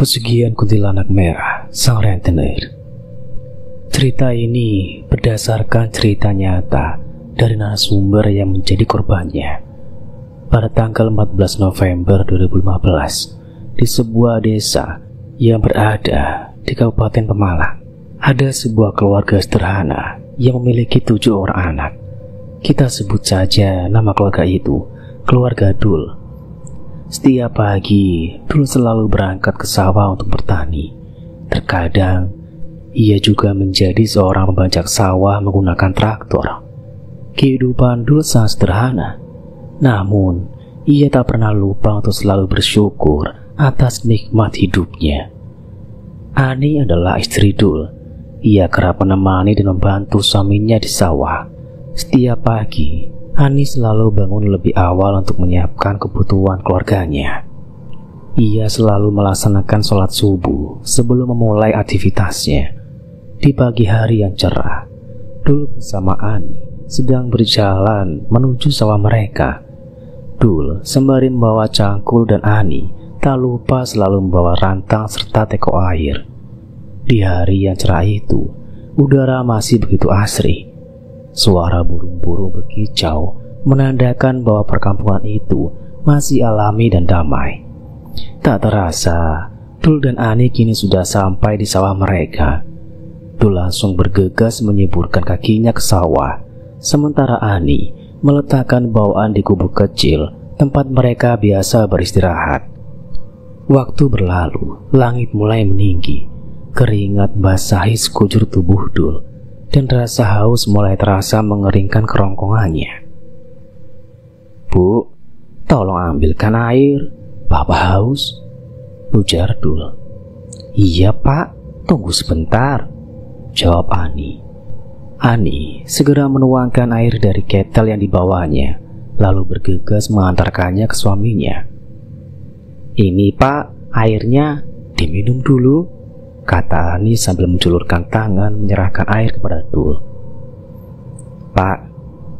Pesugihan Kuntilanak Merah, Sang Rentenir. Cerita ini berdasarkan cerita nyata dari narasumber yang menjadi korbannya. Pada tanggal 14 November 2015, di sebuah desa yang berada di Kabupaten Pemalang, ada sebuah keluarga sederhana yang memiliki 7 orang anak. Kita sebut saja nama keluarga itu keluarga Dul. Setiap pagi, Dul selalu berangkat ke sawah untuk bertani. Terkadang, ia juga menjadi seorang pembajak sawah menggunakan traktor. Kehidupan Dul sangat sederhana. Namun, ia tak pernah lupa untuk selalu bersyukur atas nikmat hidupnya. Ani adalah istri Dul. Ia kerap menemani dan membantu suaminya di sawah. Setiap pagi, Ani selalu bangun lebih awal untuk menyiapkan kebutuhan keluarganya. Ia selalu melaksanakan sholat subuh sebelum memulai aktivitasnya. Di pagi hari yang cerah, Dul bersama Ani sedang berjalan menuju sawah mereka. Dul sembari membawa cangkul dan Ani tak lupa selalu membawa rantang serta teko air. Di hari yang cerah itu, udara masih begitu asri. Suara burung-burung berkicau menandakan bahwa perkampungan itu masih alami dan damai. Tak terasa, Dul dan Ani kini sudah sampai di sawah mereka. Dul langsung bergegas menyeburkan kakinya ke sawah, sementara Ani meletakkan bawaan di gubuk kecil tempat mereka biasa beristirahat. Waktu berlalu, langit mulai meninggi. Keringat basahi sekujur tubuh Dul, dan rasa haus mulai terasa mengeringkan kerongkongannya. "Bu, tolong ambilkan air, Bapak haus," ujar Dul. "Iya Pak, tunggu sebentar," jawab Ani. Ani segera menuangkan air dari ketel yang dibawanya, lalu bergegas mengantarkannya ke suaminya. "Ini Pak, airnya, diminum dulu," kata Ani sambil menjulurkan tangan menyerahkan air kepada Dul. "Pak,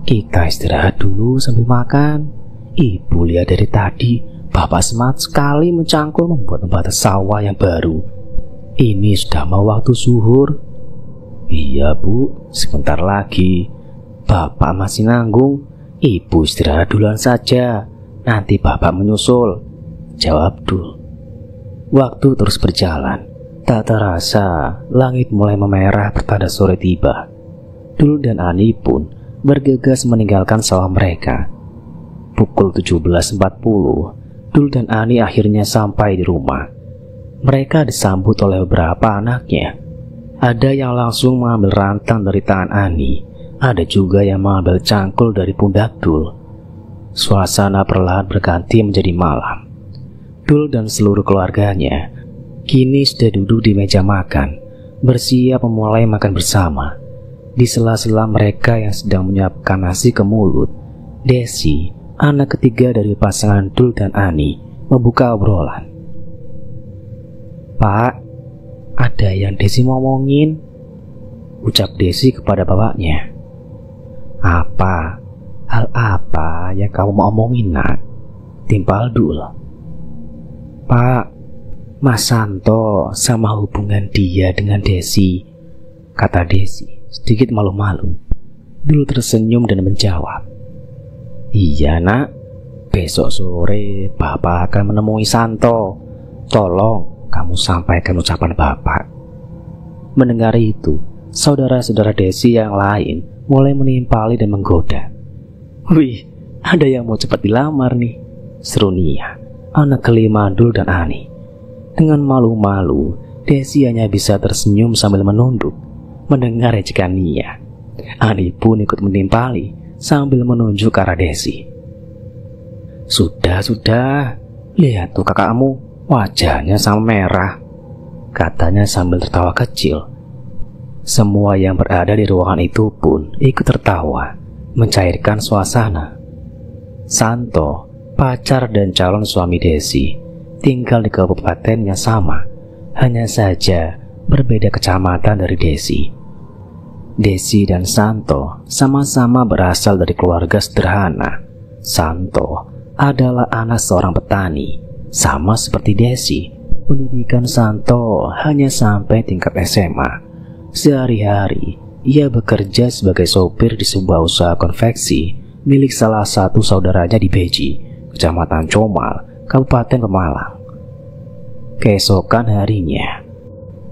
kita istirahat dulu sambil makan. Ibu lihat dari tadi Bapak semangat sekali mencangkul membuat pembatas sawah yang baru. Ini sudah mau waktu zuhur." "Iya Bu, sebentar lagi. Bapak masih nanggung. Ibu istirahat duluan saja, nanti Bapak menyusul," jawab Dul. Waktu terus berjalan. Tak terasa, langit mulai memerah pertanda sore tiba. Dul dan Ani pun bergegas meninggalkan sawah mereka. Pukul 17.40, Dul dan Ani akhirnya sampai di rumah. Mereka disambut oleh beberapa anaknya. Ada yang langsung mengambil rantang dari tangan Ani, ada juga yang mengambil cangkul dari pundak Dul. Suasana perlahan berganti menjadi malam. Dul dan seluruh keluarganya kini sudah duduk di meja makan, bersiap memulai makan bersama. Di sela-sela mereka yang sedang menyiapkan nasi ke mulut, Desi, anak ketiga dari pasangan Dul dan Ani, membuka obrolan. "Pak, ada yang Desi mau ngomongin," ucap Desi kepada bapaknya. "Apa? Hal apa yang kamu mau omongin, Nak?" timpal Dul. "Pak, Mas Santo sama hubungan dia dengan Desi," kata Desi sedikit malu-malu. Dul tersenyum dan menjawab, "Iya Nak, besok sore Bapak akan menemui Santo. Tolong kamu sampaikan ucapan Bapak." Mendengar itu, saudara-saudara Desi yang lain mulai menimpali dan menggoda. "Wih, ada yang mau cepat dilamar nih," seru Nia, anak kelima Dul dan Ani. Dengan malu-malu, Desi hanya bisa tersenyum sambil menunduk mendengar ejekan Nia. Ani pun ikut menimpali sambil menunjuk ke arah Desi. Sudah, lihat tuh kakakmu, wajahnya sama merah," katanya sambil tertawa kecil. Semua yang berada di ruangan itu pun ikut tertawa, mencairkan suasana. Santo, pacar dan calon suami Desi, tinggal di kabupaten yang sama, hanya saja berbeda kecamatan dari Desi. Desi dan Santo sama-sama berasal dari keluarga sederhana. Santo adalah anak seorang petani, sama seperti Desi. Pendidikan Santo hanya sampai tingkat SMA. Sehari-hari ia bekerja sebagai sopir di sebuah usaha konveksi milik salah satu saudaranya di Beji, Kecamatan Comal, Kabupaten Pemalang. Keesokan harinya,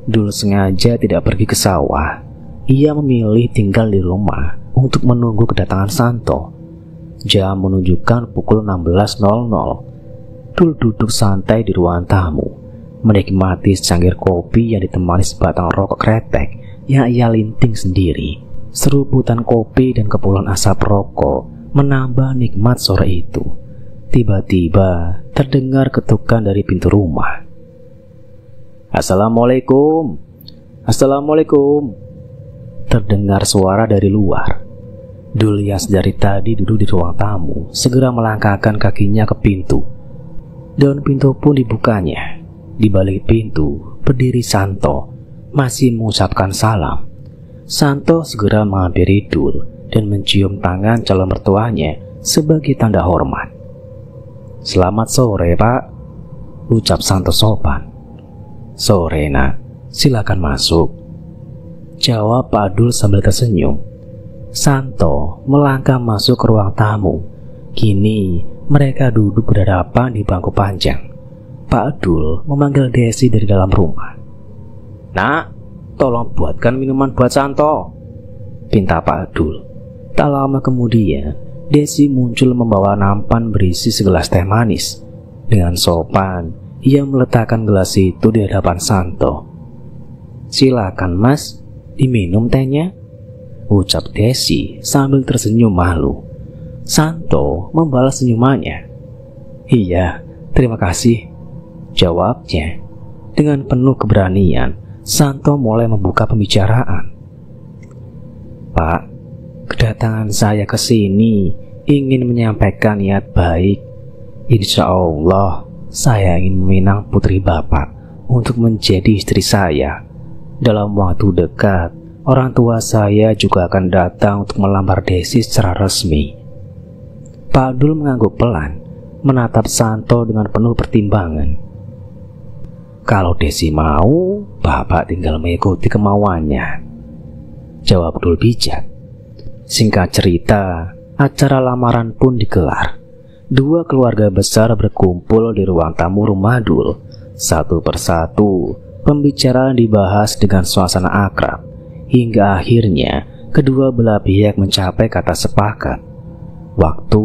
Dul sengaja tidak pergi ke sawah. Ia memilih tinggal di rumah untuk menunggu kedatangan Santo. Jam menunjukkan pukul 16.00. Dul duduk santai di ruang tamu, menikmati secangkir kopi yang ditemani sebatang rokok kretek yang ia linting sendiri. Seruputan kopi dan kepulan asap rokok menambah nikmat sore itu. Tiba-tiba terdengar ketukan dari pintu rumah. "Assalamualaikum. Assalamualaikum." Terdengar suara dari luar. Dul yang dari tadi duduk di ruang tamu segera melangkahkan kakinya ke pintu. Dan pintu pun dibukanya. Di balik pintu berdiri Santo, masih mengucapkan salam. Santo segera menghampiri Dul dan mencium tangan calon mertuanya sebagai tanda hormat. "Selamat sore, Pak," ucap Santo sopan. "Sore, Nak. Silakan masuk," jawab Pak Dul sambil tersenyum. Santo melangkah masuk ke ruang tamu. Kini mereka duduk berhadapan di bangku panjang. Pak Dul memanggil Desi dari dalam rumah. "Nak, tolong buatkan minuman buat Santo," pinta Pak Dul. Tak lama kemudian, Desi muncul membawa nampan berisi segelas teh manis. Dengan sopan, ia meletakkan gelas itu di hadapan Santo. "Silakan, Mas, diminum tehnya," ucap Desi sambil tersenyum malu. Santo membalas senyumannya. "Iya, terima kasih," jawabnya. Dengan penuh keberanian, Santo mulai membuka pembicaraan. "Pak, kedatangan saya ke sini ingin menyampaikan niat baik. Insya Allah, saya ingin meminang putri Bapak untuk menjadi istri saya. Dalam waktu dekat, orang tua saya juga akan datang untuk melamar Desi secara resmi." Pak Dul mengangguk pelan, menatap Santo dengan penuh pertimbangan. "Kalau Desi mau, Bapak tinggal mengikuti kemauannya," jawab Dul bijak. Singkat cerita, acara lamaran pun digelar. Dua keluarga besar berkumpul di ruang tamu rumah Dul. Satu persatu, pembicaraan dibahas dengan suasana akrab, hingga akhirnya kedua belah pihak mencapai kata sepakat. Waktu,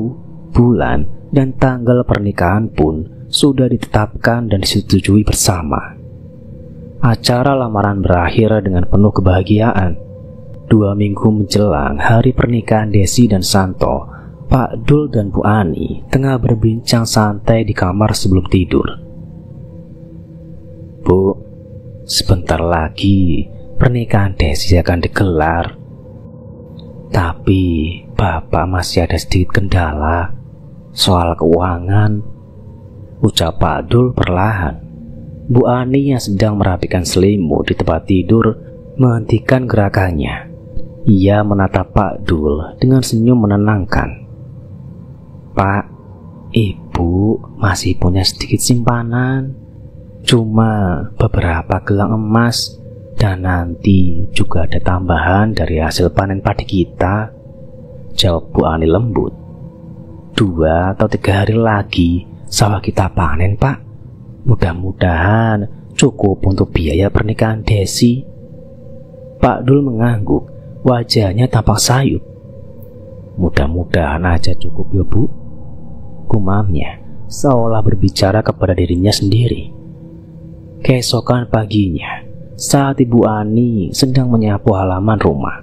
bulan, dan tanggal pernikahan pun sudah ditetapkan dan disetujui bersama. Acara lamaran berakhir dengan penuh kebahagiaan. 2 minggu menjelang hari pernikahan Desi dan Santo, Pak Dul dan Bu Ani tengah berbincang santai di kamar sebelum tidur. "Bu, sebentar lagi pernikahan Desi akan digelar. Tapi Bapak masih ada sedikit kendala soal keuangan," ucap Pak Dul perlahan. Bu Ani yang sedang merapikan selimut di tempat tidur menghentikan gerakannya. Ia menatap Pak Dul dengan senyum menenangkan. "Pak, Ibu masih punya sedikit simpanan, cuma beberapa gelang emas, dan nanti juga ada tambahan dari hasil panen padi kita," jawab Bu Ani lembut. 2 atau 3 hari lagi sawah kita panen, Pak. Mudah-mudahan cukup untuk biaya pernikahan Desi." Pak Dul mengangguk, wajahnya tampak sayup. "Mudah-mudahan aja cukup ya, Bu," gumamnya, seolah berbicara kepada dirinya sendiri. Keesokan paginya, saat Ibu Ani sedang menyapu halaman rumah,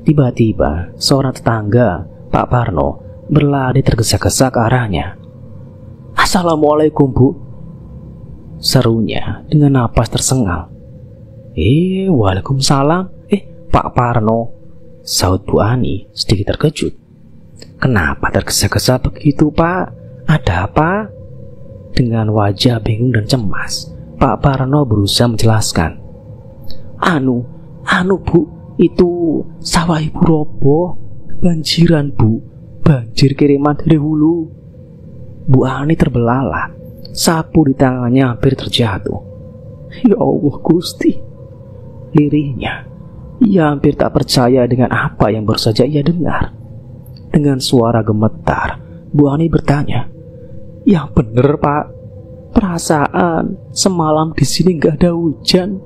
tiba-tiba seorang tetangga, Pak Parno, berlari tergesa-gesa ke arahnya. "Assalamualaikum, Bu," serunya dengan napas tersengal. Waalaikumsalam. Pak Parno," sahut Bu Ani sedikit terkejut. "Kenapa tergesa-gesa begitu, Pak? Ada apa?" Dengan wajah bingung dan cemas, Pak Parno berusaha menjelaskan. Anu Bu, itu sawah Ibu roboh, kebanjiran Bu, banjir kiriman dari hulu." Bu Ani terbelalak, sapu di tangannya hampir terjatuh. Ya Allah Gusti, lirihnya. Ia hampir tak percaya dengan apa yang baru saja ia dengar. Dengan suara gemetar, Bu Ani bertanya, "Yang bener Pak, perasaan semalam di sini gak ada hujan."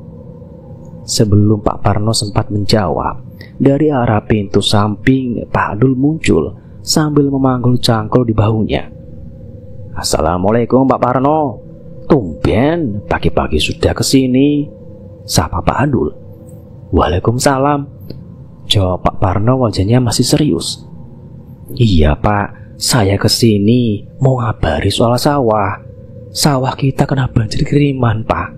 Sebelum Pak Parno sempat menjawab, dari arah pintu samping Pak Dul muncul sambil memanggul cangkul di bahunya. "Assalamualaikum Pak Parno. Tumben pagi-pagi sudah kesini," sapa Pak Dul. "Waalaikumsalam," jawab Pak Parno, wajahnya masih serius. "Iya Pak, saya kesini mau ngabari soal sawah. Sawah kita kena banjir kiriman Pak."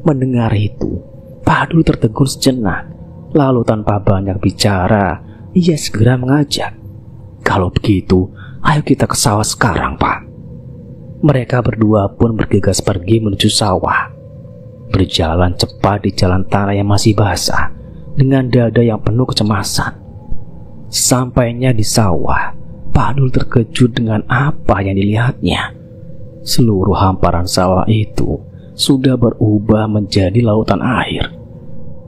Mendengar itu, Pak Dul tertegun sejenak. Lalu tanpa banyak bicara, ia segera mengajak, "Kalau begitu, ayo kita ke sawah sekarang Pak." Mereka berdua pun bergegas pergi menuju sawah. Berjalan cepat di jalan tanah yang masih basah, dengan dada yang penuh kecemasan. Sampainya di sawah, Pak Dul terkejut dengan apa yang dilihatnya. Seluruh hamparan sawah itu sudah berubah menjadi lautan air.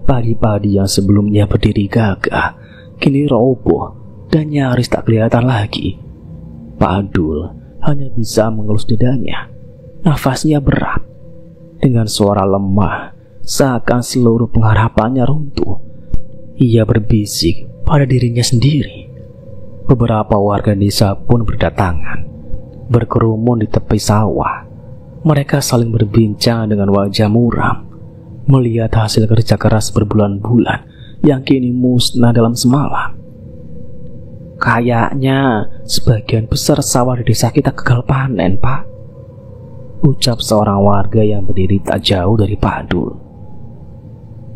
Padi-padi yang sebelumnya berdiri gagah, kini roboh dan nyaris tak kelihatan lagi. Pak Dul hanya bisa mengelus dadanya. Nafasnya berat. Dengan suara lemah, seakan seluruh pengharapannya runtuh, ia berbisik pada dirinya sendiri. Beberapa warga desa pun berdatangan, berkerumun di tepi sawah. Mereka saling berbincang dengan wajah muram, melihat hasil kerja keras berbulan-bulan yang kini musnah dalam semalam. "Kayaknya sebagian besar sawah di desa kita gagal panen Pak," ucap seorang warga yang berdiri tak jauh dari Pak Dul.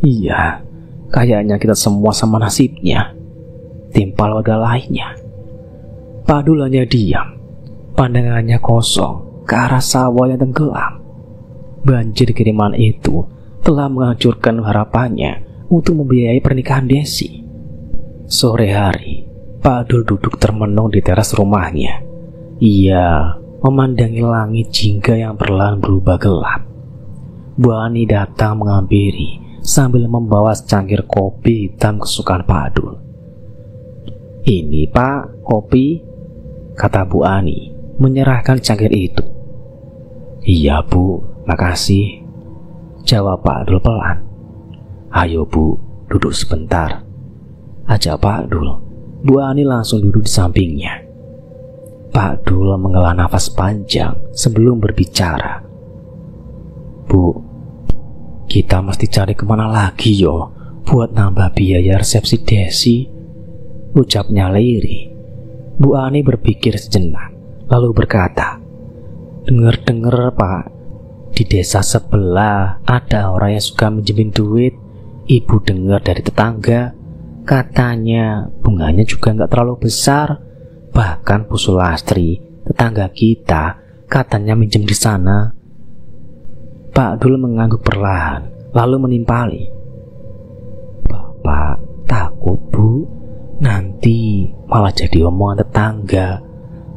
"Iya, kayaknya kita semua sama nasibnya," timpal warga lainnya. Pak Dul hanya diam, pandangannya kosong ke arah sawah yang tenggelam. Banjir kiriman itu telah menghancurkan harapannya untuk membiayai pernikahan Desi. Sore hari, Pak Dul duduk termenung di teras rumahnya. Ia memandangi langit jingga yang perlahan berubah gelap. Bu Ani datang menghampiri sambil membawa secangkir kopi hitam kesukaan Pak Dul. "Ini Pak, kopi," kata Bu Ani, menyerahkan cangkir itu. "Iya Bu, makasih," jawab Pak Dul pelan. "Ayo Bu, duduk sebentar," ajak Pak Dul. Bu Ani langsung duduk di sampingnya. Pak Dul menghela nafas panjang sebelum berbicara. "Bu, kita mesti cari kemana lagi yo buat nambah biaya resepsi Desi," ucapnya lirih. Bu Ani berpikir sejenak, lalu berkata, "Dengar-dengar Pak, di desa sebelah ada orang yang suka minjemin duit. Ibu dengar dari tetangga, katanya bunganya juga nggak terlalu besar. Bahkan Bu Sulastri, tetangga kita, katanya minjem di sana." Pak Dul mengangguk perlahan, lalu menimpali, "Bapak takut Bu, nanti malah jadi omongan tetangga.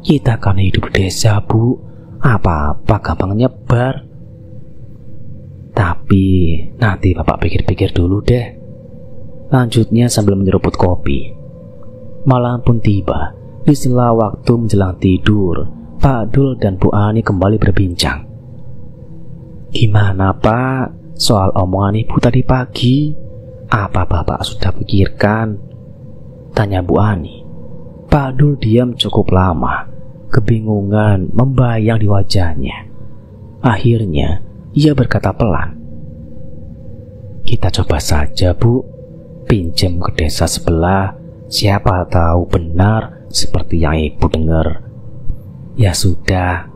Kita kan hidup di desa Bu, apa-apa gampang nyebar. Tapi nanti Bapak pikir-pikir dulu deh," lanjutnya sambil menyeruput kopi. Malam pun tiba. Di sela waktu menjelang tidur, Pak Dul dan Bu Ani kembali berbincang. "Gimana Pak soal omongan Ibu tadi pagi? Apa Bapak sudah pikirkan?" tanya Bu Ani. Pak Dul diam cukup lama. Kebingungan membayang di wajahnya. Akhirnya ia berkata pelan, "Kita coba saja Bu, pinjam ke desa sebelah. Siapa tahu benar seperti yang Ibu dengar." "Ya sudah,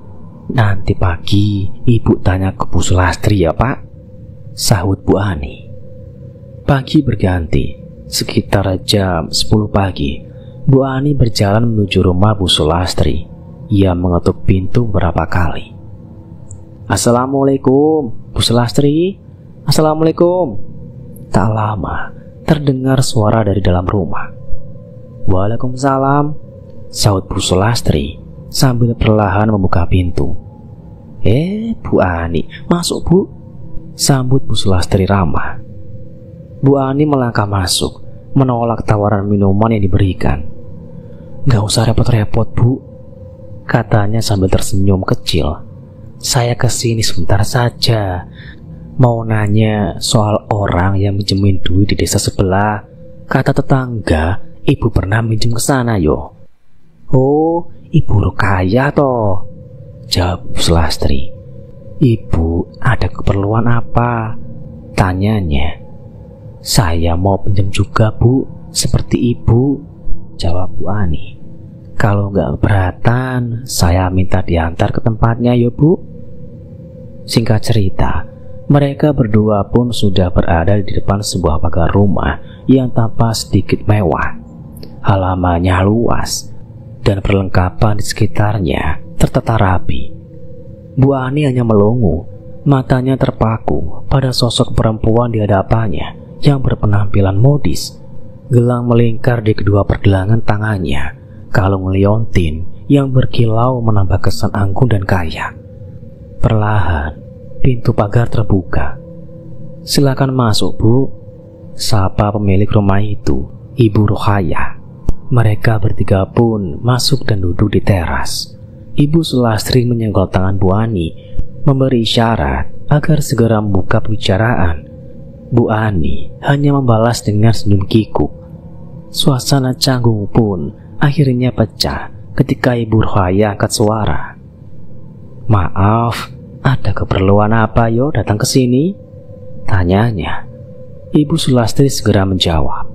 nanti pagi Ibu tanya ke Bu Sulastri ya Pak," sahut Bu Ani. Pagi berganti. Sekitar jam 10 pagi, Bu Ani berjalan menuju rumah Bu Sulastri. Ia mengetuk pintu beberapa kali. "Assalamualaikum Bu Sulastri, Assalamualaikum." Tak lama terdengar suara dari dalam rumah. "Waalaikumsalam," sahut Bu Sulastri sambil perlahan membuka pintu. "Bu Ani, masuk Bu," sambut Bu Sulastri ramah. Bu Ani melangkah masuk, menolak tawaran minuman yang diberikan. "Gak usah repot-repot, Bu," katanya sambil tersenyum kecil. "Saya kesini sebentar saja. Mau nanya soal orang yang minjemin duit di desa sebelah. Kata tetangga, ibu pernah minjem ke sana yo." "Oh, Ibu Rukaya toh?" jawab Bu Sulastri. "Ibu ada keperluan apa?" tanyanya. "Saya mau pinjam juga, Bu, seperti ibu," jawab Bu Ani. "Kalau nggak keberatan, saya minta diantar ke tempatnya ya, Bu." Singkat cerita, mereka berdua pun sudah berada di depan sebuah pagar rumah yang tampak sedikit mewah. Halamannya luas dan perlengkapan di sekitarnya tertata rapi. Bu Ani hanya melongo, matanya terpaku pada sosok perempuan di hadapannya yang berpenampilan modis. Gelang melingkar di kedua pergelangan tangannya, kalung liontin yang berkilau menambah kesan anggun dan kaya. Perlahan, pintu pagar terbuka. "Silakan masuk, Bu," sapa pemilik rumah itu, Ibu Rukaya. Mereka bertiga pun masuk dan duduk di teras. Ibu Sulastri menyenggol tangan Bu Ani, memberi isyarat agar segera membuka pembicaraan. Bu Ani hanya membalas dengan senyum kikuk. Suasana canggung pun akhirnya pecah ketika Ibu Rukaya angkat suara. "Maaf, ada keperluan apa yo datang ke sini?" tanyanya. Ibu Sulastri segera menjawab,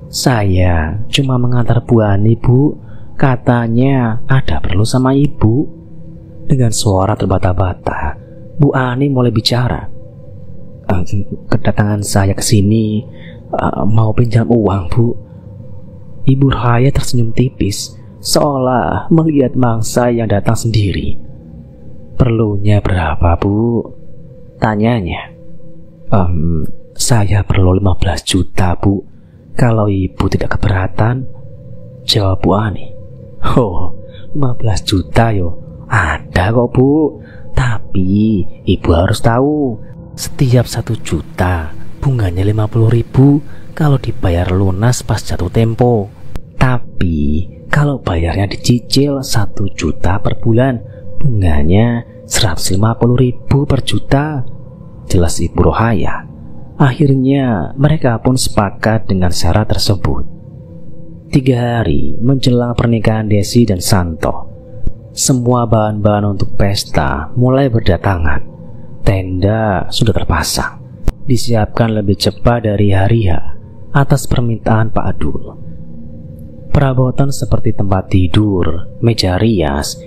"Saya cuma mengantar Bu Ani, Bu. Katanya ada perlu sama ibu." Dengan suara terbata-bata, Bu Ani mulai bicara. "Kedatangan saya ke sini mau pinjam uang, Bu." Ibu Rukaya tersenyum tipis, seolah melihat mangsa yang datang sendiri. "Perlunya berapa, Bu?" tanyanya. Saya perlu 15 juta, Bu. Kalau ibu tidak keberatan," jawab Bu Ani. "Oh, 15 juta yo. Ada kok, Bu. Tapi ibu harus tahu, setiap 1 juta bunganya 50.000 kalau dibayar lunas pas jatuh tempo. Tapi kalau bayarnya dicicil 1 juta per bulan, bunganya 150.000 per juta," jelas Ibu Rukaya. Akhirnya mereka pun sepakat dengan syarat tersebut. 3 hari menjelang pernikahan Desi dan Santo, semua bahan-bahan untuk pesta mulai berdatangan. Tenda sudah terpasang, disiapkan lebih cepat dari hari H atas permintaan Pak Adul. Perabotan seperti tempat tidur, meja rias,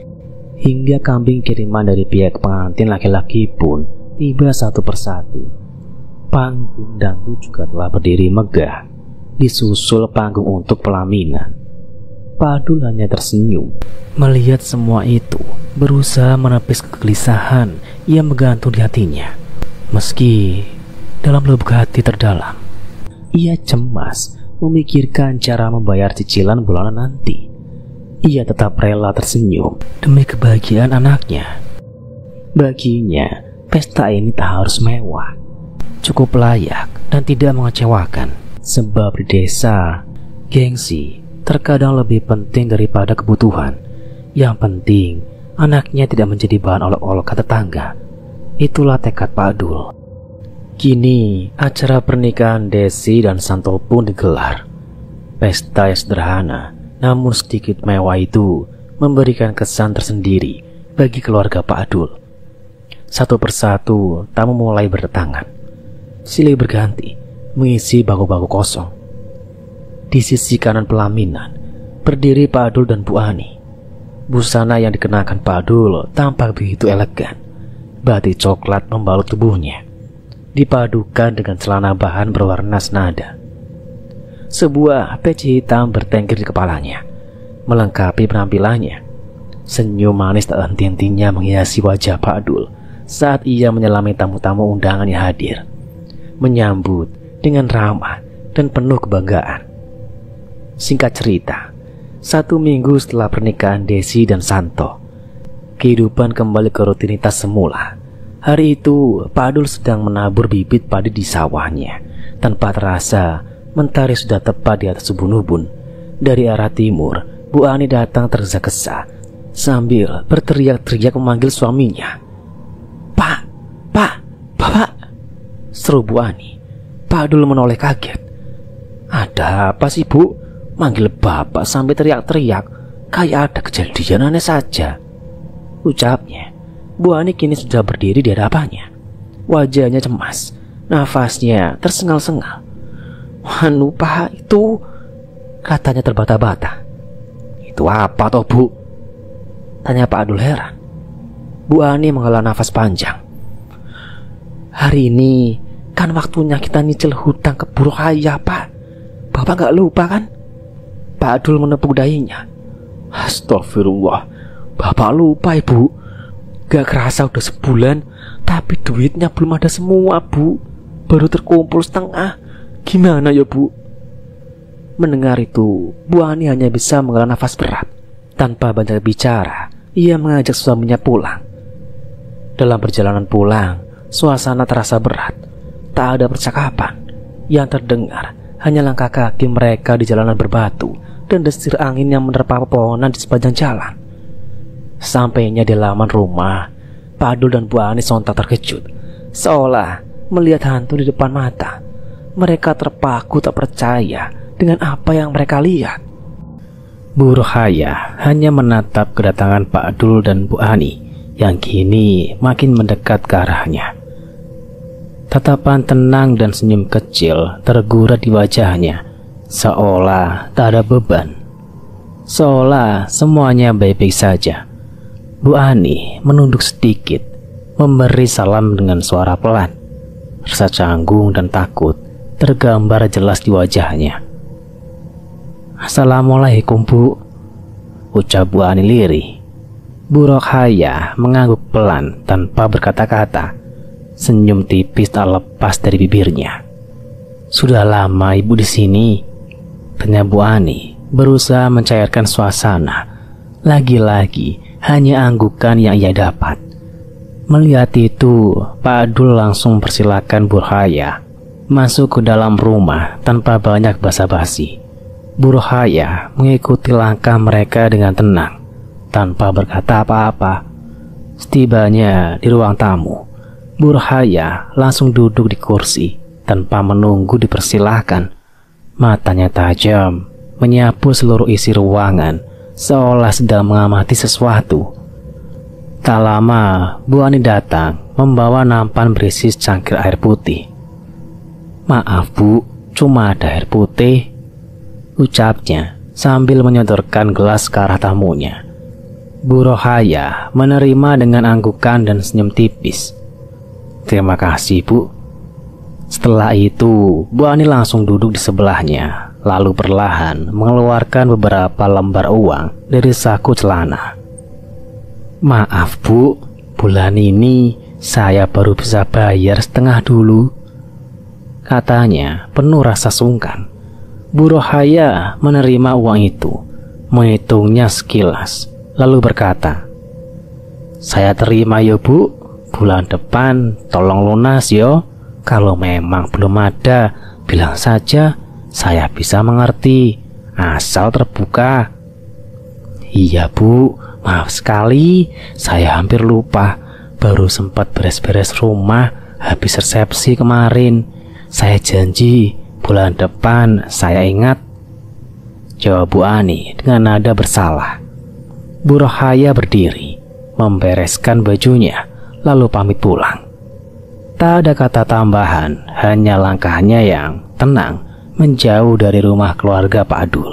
hingga kambing kiriman dari pihak pengantin laki-laki pun tiba satu persatu. Panggung dangdut juga telah berdiri megah, disusul panggung untuk pelaminan. Pak Adul hanya tersenyum melihat semua itu, berusaha menepis kegelisahan yang menggantung di hatinya. Meski dalam lubuk hati terdalam, ia cemas memikirkan cara membayar cicilan bulanan nanti. Ia tetap rela tersenyum demi kebahagiaan anaknya. Baginya, pesta ini tak harus mewah, cukup layak dan tidak mengecewakan. Sebab di desa, gengsi terkadang lebih penting daripada kebutuhan. Yang penting, anaknya tidak menjadi bahan olok-olok tetangga. Itulah tekad Pak Adul. Kini, acara pernikahan Desi dan Santo pun digelar. Pesta yang sederhana, namun sedikit mewah itu memberikan kesan tersendiri bagi keluarga Pak Adul. Satu persatu, tamu mulai berdatangan, silih berganti mengisi bangku-bangku kosong. Di sisi kanan pelaminan berdiri Pak Adul dan Bu Ani. Busana yang dikenakan Pak Adul tampak begitu elegan. Batik coklat membalut tubuhnya, dipadukan dengan celana bahan berwarna senada. Sebuah peci hitam bertengger di kepalanya melengkapi penampilannya. Senyum manis tak henti-hentinya menghiasi wajah Pak Adul saat ia menyelami tamu-tamu undangan yang hadir, menyambut dengan ramah dan penuh kebanggaan. Singkat cerita, 1 minggu setelah pernikahan Desi dan Santo, kehidupan kembali ke rutinitas semula. Hari itu Pak Adul sedang menabur bibit padi di sawahnya. Tanpa terasa, mentari sudah tepat di atas ubun-ubun. Dari arah timur, Bu Ani datang tergesa-gesa sambil berteriak-teriak memanggil suaminya. Pak, Bapak, seru Bu Ani. Pak Adul menoleh kaget. Ada apa sih Bu? Manggil Bapak sampai teriak-teriak, kayak ada kejadian aneh saja, ucapnya. Bu Ani kini sudah berdiri di hadapannya. Wajahnya cemas, nafasnya tersengal-sengal. Anu Pak, itu, katanya terbata-bata. Itu apa toh Bu? Tanya Pak Adul heran. Bu Ani menghela nafas panjang. Hari ini kan waktunya kita nyicil hutang ke Bu Rohaya Pak. Bapak gak lupa kan? Pak Adul menepuk dahinya. Astagfirullah, Bapak lupa Ibu. Gak kerasa udah sebulan, tapi duitnya belum ada semua Bu. Baru terkumpul setengah. Gimana ya Bu? Mendengar itu, Bu Ani hanya bisa menghela nafas berat. Tanpa banyak bicara, ia mengajak suaminya pulang. Dalam perjalanan pulang, suasana terasa berat. Tak ada percakapan. Yang terdengar hanya langkah kaki mereka di jalanan berbatu dan desir angin yang menerpa pepohonan di sepanjang jalan. Sampainya di halaman rumah, Pak Adul dan Bu Ani sontak terkejut, seolah melihat hantu di depan mata. Mereka terpaku tak percaya dengan apa yang mereka lihat. Bu Rohaya hanya menatap kedatangan Pak Adul dan Bu Ani yang kini makin mendekat ke arahnya. Tatapan tenang dan senyum kecil tergurat di wajahnya, seolah tak ada beban, seolah semuanya baik-baik saja. Bu Ani menunduk sedikit, memberi salam dengan suara pelan. Rasa canggung dan takut tergambar jelas di wajahnya. Assalamualaikum Bu, ucap Bu Ani lirih. Bu Rohaya mengangguk pelan tanpa berkata-kata. Senyum tipis tak lepas dari bibirnya. Sudah lama Ibu di sini? Tanya Bu Ani, berusaha mencairkan suasana. Lagi-lagi hanya anggukan yang ia dapat. Melihat itu, Pak Adul langsung persilakan Bu Rohaya masuk ke dalam rumah tanpa banyak basa-basi. Bu Rohaya mengikuti langkah mereka dengan tenang, tanpa berkata apa-apa. Setibanya di ruang tamu, Bu Rohaya langsung duduk di kursi tanpa menunggu dipersilahkan. Matanya tajam, menyapu seluruh isi ruangan, seolah sedang mengamati sesuatu. Tak lama, Bu Ani datang membawa nampan berisi secangkir air putih. Maaf Bu, cuma ada air putih, ucapnya sambil menyodorkan gelas ke arah tamunya. Bu Rohaya menerima dengan anggukan dan senyum tipis. Terima kasih Bu. Setelah itu, Bu Ani langsung duduk di sebelahnya, lalu perlahan mengeluarkan beberapa lembar uang dari saku celana. Maaf Bu, bulan ini saya baru bisa bayar setengah dulu, katanya penuh rasa sungkan. Bu Rohaya menerima uang itu, menghitungnya sekilas, lalu berkata, saya terima ya Bu, bulan depan tolong lunas yo. Kalau memang belum ada, bilang saja, saya bisa mengerti, asal terbuka. Iya Bu, maaf sekali, saya hampir lupa. Baru sempat beres-beres rumah habis resepsi kemarin. Saya janji, bulan depan saya ingat, jawab Bu Ani dengan nada bersalah. Bu Rohaya berdiri, membereskan bajunya, lalu pamit pulang. Tak ada kata tambahan, hanya langkahnya yang tenang menjauh dari rumah keluarga Pak Adul.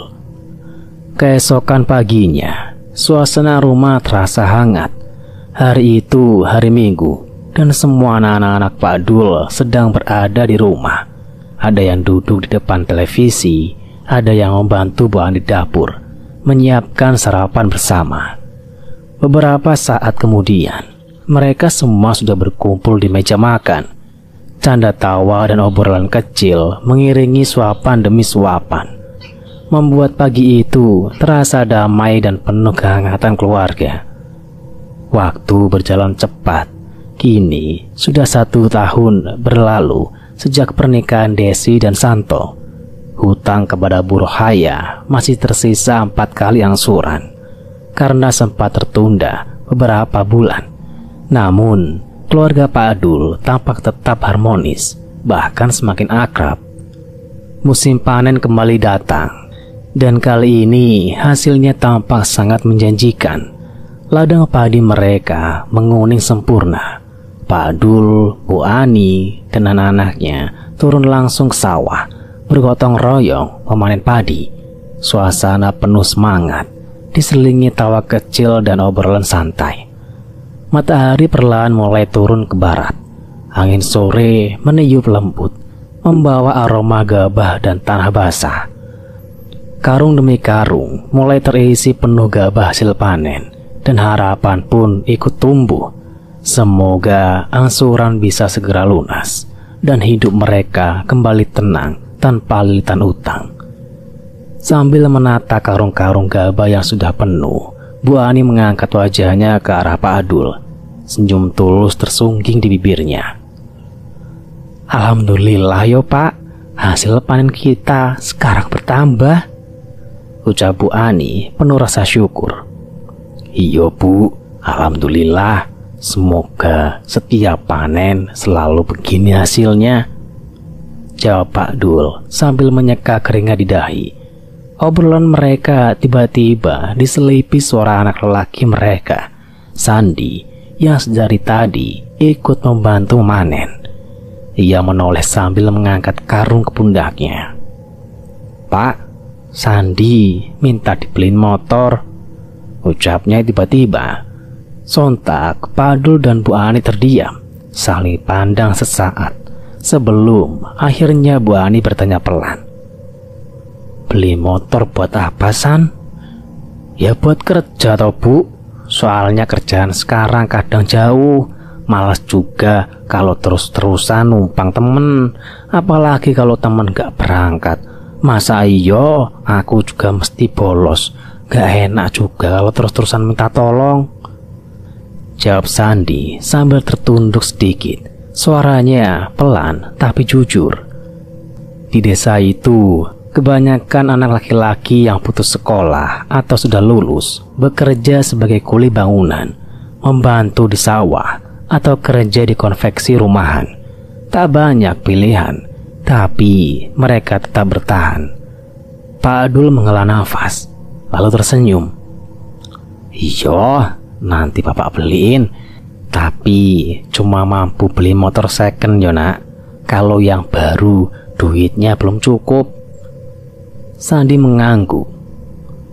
Keesokan paginya, suasana rumah terasa hangat. Hari itu hari Minggu, dan semua anak-anak Pak Adul sedang berada di rumah. Ada yang duduk di depan televisi, ada yang membantu Bu Ani di dapur, menyiapkan sarapan bersama. Beberapa saat kemudian, mereka semua sudah berkumpul di meja makan. Canda tawa dan obrolan kecil mengiringi suapan demi suapan, membuat pagi itu terasa damai dan penuh kehangatan keluarga. Waktu berjalan cepat, Kini sudah 1 tahun berlalu sejak pernikahan Desi dan Santo. Hutang kepada Bu Rohaya masih tersisa 4 kali angsuran karena sempat tertunda beberapa bulan. Namun keluarga Pak Adul tampak tetap harmonis, bahkan semakin akrab. Musim panen kembali datang, dan kali ini hasilnya tampak sangat menjanjikan. Ladang padi mereka menguning sempurna. Pak Adul, Bu Ani, dan anak-anaknya turun langsung ke sawah, bergotong royong memanen padi. Suasana penuh semangat, diselingi tawa kecil dan obrolan santai. Matahari perlahan mulai turun ke barat. Angin sore meniup lembut, membawa aroma gabah dan tanah basah. Karung demi karung mulai terisi penuh gabah hasil panen, dan harapan pun ikut tumbuh. Semoga angsuran bisa segera lunas dan hidup mereka kembali tenang tanpa lilitan utang. Sambil menata karung-karung gabah yang sudah penuh, Bu Ani mengangkat wajahnya ke arah Pak Adul. Senyum tulus tersungging di bibirnya. "Alhamdulillah yo Pak, hasil panen kita sekarang bertambah," ucap Bu Ani penuh rasa syukur. "Iya Bu, alhamdulillah. Semoga setiap panen selalu begini hasilnya," jawab Pak Dul sambil menyeka keringat di dahi. Obrolan mereka tiba-tiba diselipi suara anak lelaki mereka, Sandi, yang sedari tadi ikut membantu memanen. Ia menoleh sambil mengangkat karung ke pundaknya. "Pak, Sandi minta dibeliin motor," ucapnya tiba-tiba. Sontak Pak Dul dan Bu Ani terdiam, saling pandang sesaat, sebelum akhirnya Bu Ani bertanya pelan, "Beli motor buat apa, San?" "Ya buat kerja toh Bu, soalnya kerjaan sekarang kadang jauh, malas juga kalau terus-terusan numpang temen, apalagi kalau temen gak berangkat. Masa iyo aku juga mesti bolos, gak enak juga kalau terus-terusan minta tolong," jawab Sandi sambil tertunduk sedikit. Suaranya pelan tapi jujur. Di desa itu, kebanyakan anak laki-laki yang putus sekolah atau sudah lulus bekerja sebagai kuli bangunan, membantu di sawah, atau kerja di konveksi rumahan. Tak banyak pilihan, tapi mereka tetap bertahan. Pak Adul menghela nafas, lalu tersenyum. "Iya, nanti Bapak beliin, tapi cuma mampu beli motor second ya nak. Kalau yang baru duitnya belum cukup." Sandi mengangguk.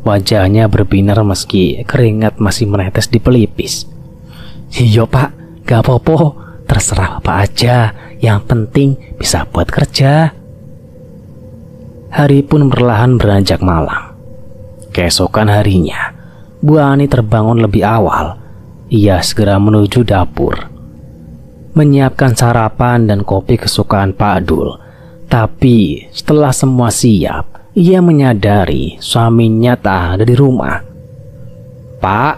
Wajahnya berbinar meski keringat masih menetes di pelipis. "Iya Pak, gak apa-apa, terserah Bapak aja, yang penting bisa buat kerja." Hari pun perlahan beranjak malam. Keesokan harinya, Bu Ani terbangun lebih awal. Ia segera menuju dapur, menyiapkan sarapan dan kopi kesukaan Pak Adul. Tapi setelah semua siap, ia menyadari suaminya tak ada di rumah. "Pak,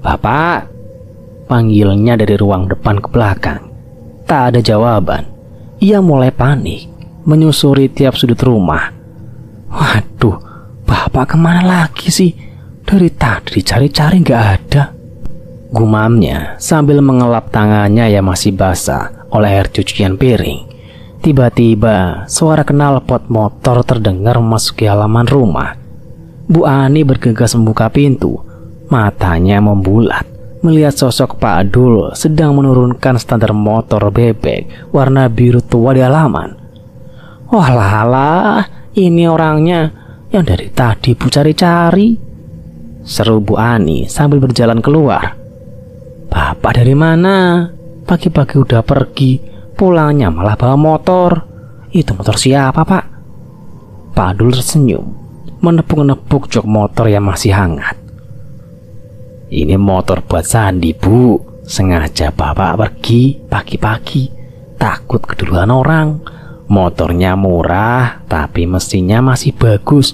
Bapak," panggilnya dari ruang depan ke belakang. Tak ada jawaban. Ia mulai panik, menyusuri tiap sudut rumah. "Waduh, Bapak kemana lagi sih? Dari tadi dicari-cari gak ada," gumamnya sambil mengelap tangannya yang masih basah oleh air cucian piring. Tiba-tiba suara knalpot motor terdengar memasuki halaman rumah. Bu Ani bergegas membuka pintu. Matanya membulat melihat sosok Pak Adul sedang menurunkan standar motor bebek warna biru tua di halaman. "Walah, ini orangnya yang dari tadi Bu cari-cari," seru Bu Ani sambil berjalan keluar. "Bapak dari mana? Pagi-pagi udah pergi, pulangnya malah bawa motor. Itu motor siapa Pak?" Pak Adul tersenyum, menepuk-nepuk jok motor yang masih hangat. "Ini motor buat Sandi Bu, sengaja Bapak pergi pagi-pagi, takut keduluan orang. Motornya murah, tapi mesinnya masih bagus.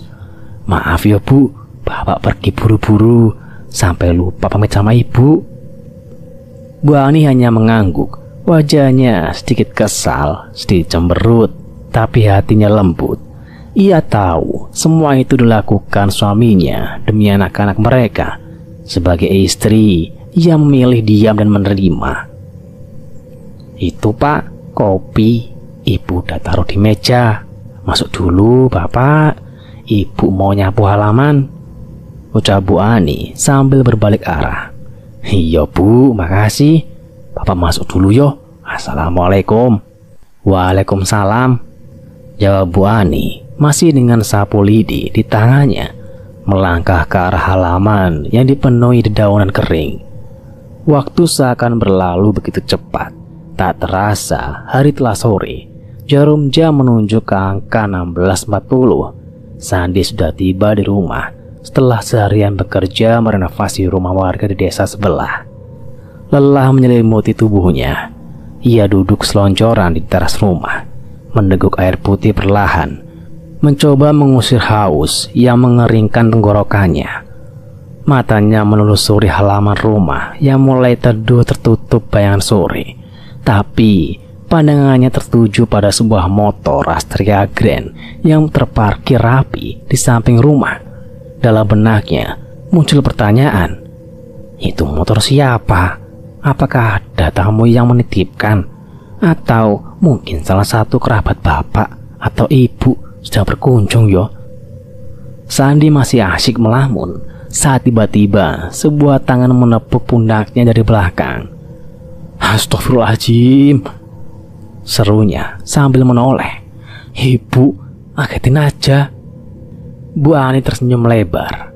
Maaf ya Bu, Bapak pergi buru-buru sampai lupa pamit sama Ibu." Bu Ani hanya mengangguk. Wajahnya sedikit kesal, sedikit cemberut, tapi hatinya lembut. Ia tahu semua itu dilakukan suaminya demi anak-anak mereka. Sebagai istri, ia memilih diam dan menerima. Itu Pak, kopi. Ibu udah taruh di meja. Masuk dulu Bapak. Ibu mau nyapu halaman, ucap Bu Ani sambil berbalik arah. Iya Bu, makasih. Bapak masuk dulu yo. Assalamualaikum. Waalaikumsalam, jawab Bu Ani masih dengan sapu lidi di tangannya, melangkah ke arah halaman yang dipenuhi dedaunan kering. Waktu seakan berlalu begitu cepat. Tak terasa hari telah sore. Jarum jam menunjuk ke angka 16.40. Sandi sudah tiba di rumah setelah seharian bekerja merenovasi rumah warga di desa sebelah. Lelah menyelimuti tubuhnya. Ia duduk selonjoran di teras rumah, meneguk air putih perlahan, mencoba mengusir haus yang mengeringkan tenggorokannya. Matanya menelusuri halaman rumah yang mulai teduh tertutup bayangan sore. Tapi pandangannya tertuju pada sebuah motor Astrea Grand yang terparkir rapi di samping rumah. Dalam benaknya muncul pertanyaan, itu motor siapa? Apakah ada tamu yang menitipkan? Atau mungkin salah satu kerabat bapak atau ibu sedang berkunjung yo? Sandi masih asyik melamun saat tiba-tiba sebuah tangan menepuk pundaknya dari belakang. Astagfirullahaladzim, serunya sambil menoleh. Ibu, agetin aja. Bu Ani tersenyum lebar.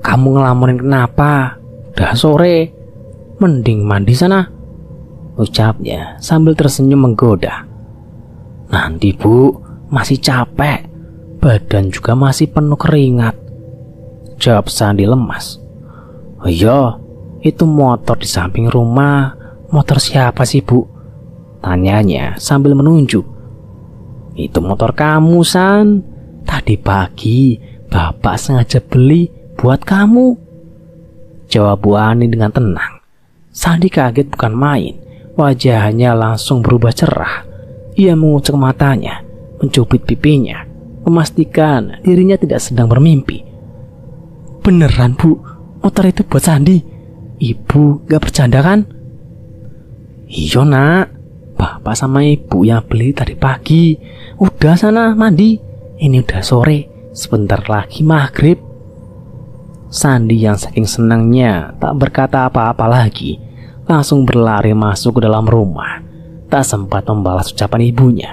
Kamu ngelamunin kenapa? Udah sore, mending mandi sana, ucapnya sambil tersenyum menggoda. Nanti Bu, masih capek, badan juga masih penuh keringat, jawab Sandi lemas. Oh iya, itu motor di samping rumah. Motor siapa sih Bu? Tanyanya sambil menunjuk. Itu motor kamu San. Tadi pagi bapak sengaja beli buat kamu, jawab Bu Ani dengan tenang. Sandi kaget bukan main. Wajahnya langsung berubah cerah. Ia mengucek matanya, mencubit pipinya, memastikan dirinya tidak sedang bermimpi. Beneran Bu, motor itu buat Sandi? Ibu gak bercanda kan? Iya nak, bapak sama ibu yang beli tadi pagi. Udah sana mandi, ini udah sore, sebentar lagi maghrib. Sandi yang saking senangnya tak berkata apa-apa lagi, langsung berlari masuk ke dalam rumah. Tak sempat membalas ucapan ibunya.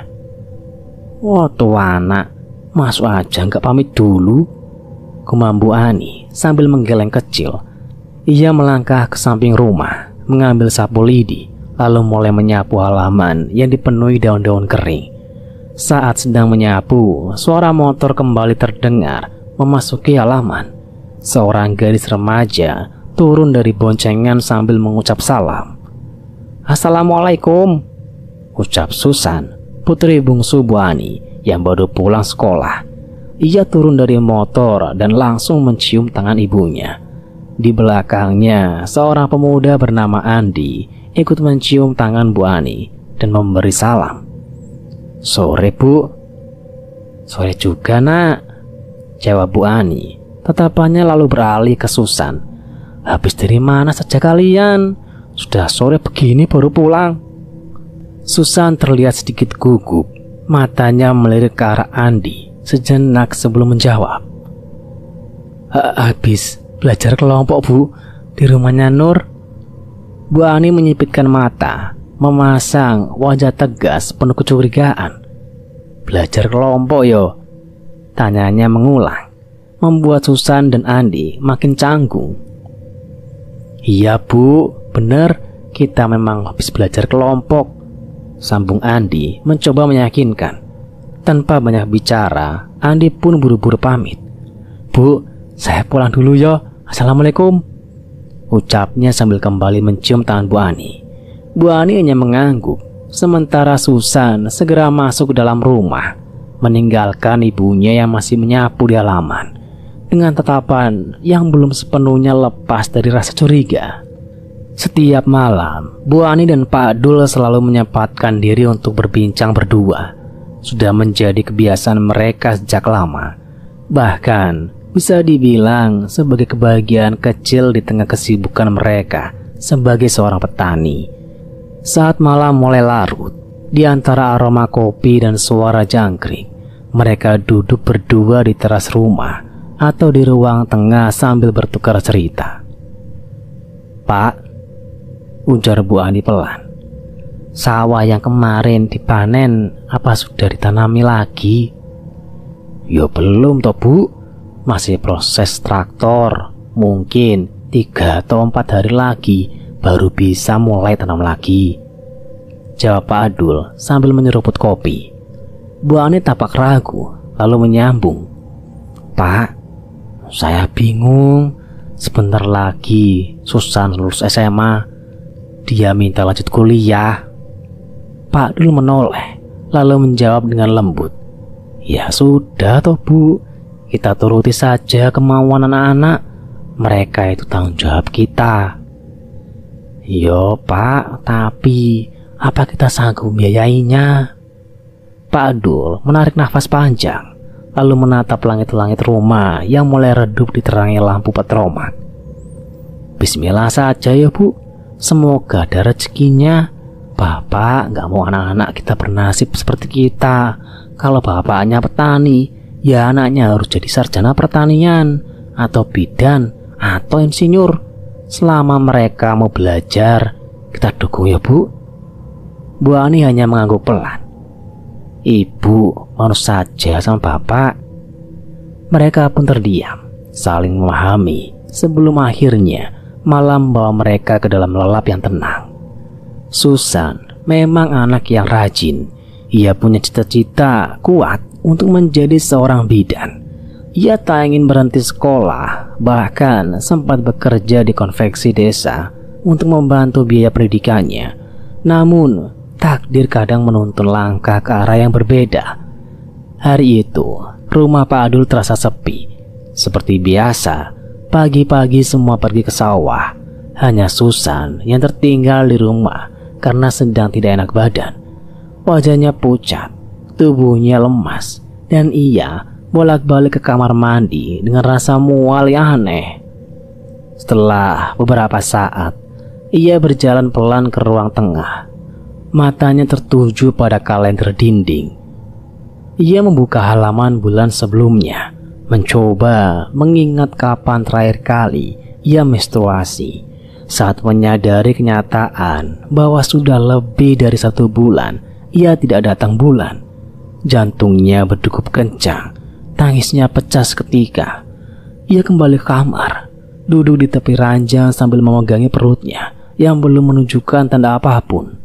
Wah tuh anak, masuk aja nggak pamit dulu, gumam Bu Ani sambil menggeleng kecil. Ia melangkah ke samping rumah, mengambil sapu lidi, lalu mulai menyapu halaman yang dipenuhi daun-daun kering. Saat sedang menyapu, suara motor kembali terdengar memasuki halaman. Seorang gadis remaja turun dari boncengan sambil mengucap salam. Assalamualaikum, ucap Susan, putri bungsu Bu Ani yang baru pulang sekolah. Ia turun dari motor dan langsung mencium tangan ibunya. Di belakangnya, seorang pemuda bernama Andi ikut mencium tangan Bu Ani dan memberi salam. Sore Bu. Sore juga nak, jawab Bu Ani. Tatapannya lalu beralih ke Susan. Habis dari mana saja kalian? Sudah sore begini baru pulang. Susan terlihat sedikit gugup. Matanya melirik ke arah Andi sejenak sebelum menjawab. Habis belajar kelompok Bu, di rumahnya Nur. Bu Ani menyipitkan mata, memasang wajah tegas penuh kecurigaan. Belajar kelompok yo? Tanyanya mengulang, membuat Susan dan Andi makin canggung. Iya Bu, bener, kita memang habis belajar kelompok, sambung Andi mencoba meyakinkan. Tanpa banyak bicara, Andi pun buru-buru pamit. Bu, saya pulang dulu yo. Assalamualaikum, ucapnya sambil kembali mencium tangan Bu Ani. Bu Ani hanya mengangguk, sementara Susan segera masuk ke dalam rumah, meninggalkan ibunya yang masih menyapu di halaman, dengan tatapan yang belum sepenuhnya lepas dari rasa curiga. Setiap malam, Bu Ani dan Pak Dul selalu menyempatkan diri untuk berbincang berdua. Sudah menjadi kebiasaan mereka sejak lama. Bahkan bisa dibilang sebagai kebahagiaan kecil di tengah kesibukan mereka sebagai seorang petani. Saat malam mulai larut, di antara aroma kopi dan suara jangkrik, mereka duduk berdua di teras rumah atau di ruang tengah sambil bertukar cerita. "Pak," ujar Bu Ani pelan, "sawah yang kemarin dipanen apa sudah ditanami lagi?" "Ya belum toh Bu, masih proses traktor. Mungkin 3 atau 4 hari lagi baru bisa mulai tanam lagi," jawab Pak Adul sambil menyeruput kopi. Bu Ani tampak ragu lalu menyambung, "Pak, saya bingung. Sebentar lagi Susan lulus SMA. Dia minta lanjut kuliah." Pak Dul menoleh lalu menjawab dengan lembut, "Ya sudah toh Bu, kita turuti saja kemauan anak-anak. Mereka itu tanggung jawab kita." "Yo Pak, tapi apa kita sanggup biayainya?" Pak Dul menarik nafas panjang lalu menatap langit-langit rumah yang mulai redup diterangi lampu petromak. "Bismillah saja ya Bu, semoga ada rezekinya. Bapak gak mau anak-anak kita bernasib seperti kita. Kalau bapaknya petani, ya anaknya harus jadi sarjana pertanian atau bidan atau insinyur. Selama mereka mau belajar, kita dukung ya Bu." Bu Ani hanya mengangguk pelan. "Ibu mau saja sama Bapak." Mereka pun terdiam, saling memahami sebelum akhirnya malam membawa mereka ke dalam lelap yang tenang. Susan memang anak yang rajin. Ia punya cita-cita kuat untuk menjadi seorang bidan. Ia tak ingin berhenti sekolah, bahkan sempat bekerja di konveksi desa untuk membantu biaya pendidikannya. Namun takdir kadang menuntun langkah ke arah yang berbeda. Hari itu, rumah Pak Adul terasa sepi. Seperti biasa, pagi-pagi semua pergi ke sawah. Hanya Susan yang tertinggal di rumah karena sedang tidak enak badan. Wajahnya pucat, tubuhnya lemas, dan ia bolak-balik ke kamar mandi dengan rasa mual yang aneh. Setelah beberapa saat, ia berjalan pelan ke ruang tengah. Matanya tertuju pada kalender dinding. Ia membuka halaman bulan sebelumnya, mencoba mengingat kapan terakhir kali ia menstruasi. Saat menyadari kenyataan bahwa sudah lebih dari 1 bulan ia tidak datang bulan, jantungnya berdegup kencang, tangisnya pecah seketika. Ia kembali ke kamar, duduk di tepi ranjang sambil memegangi perutnya yang belum menunjukkan tanda apapun.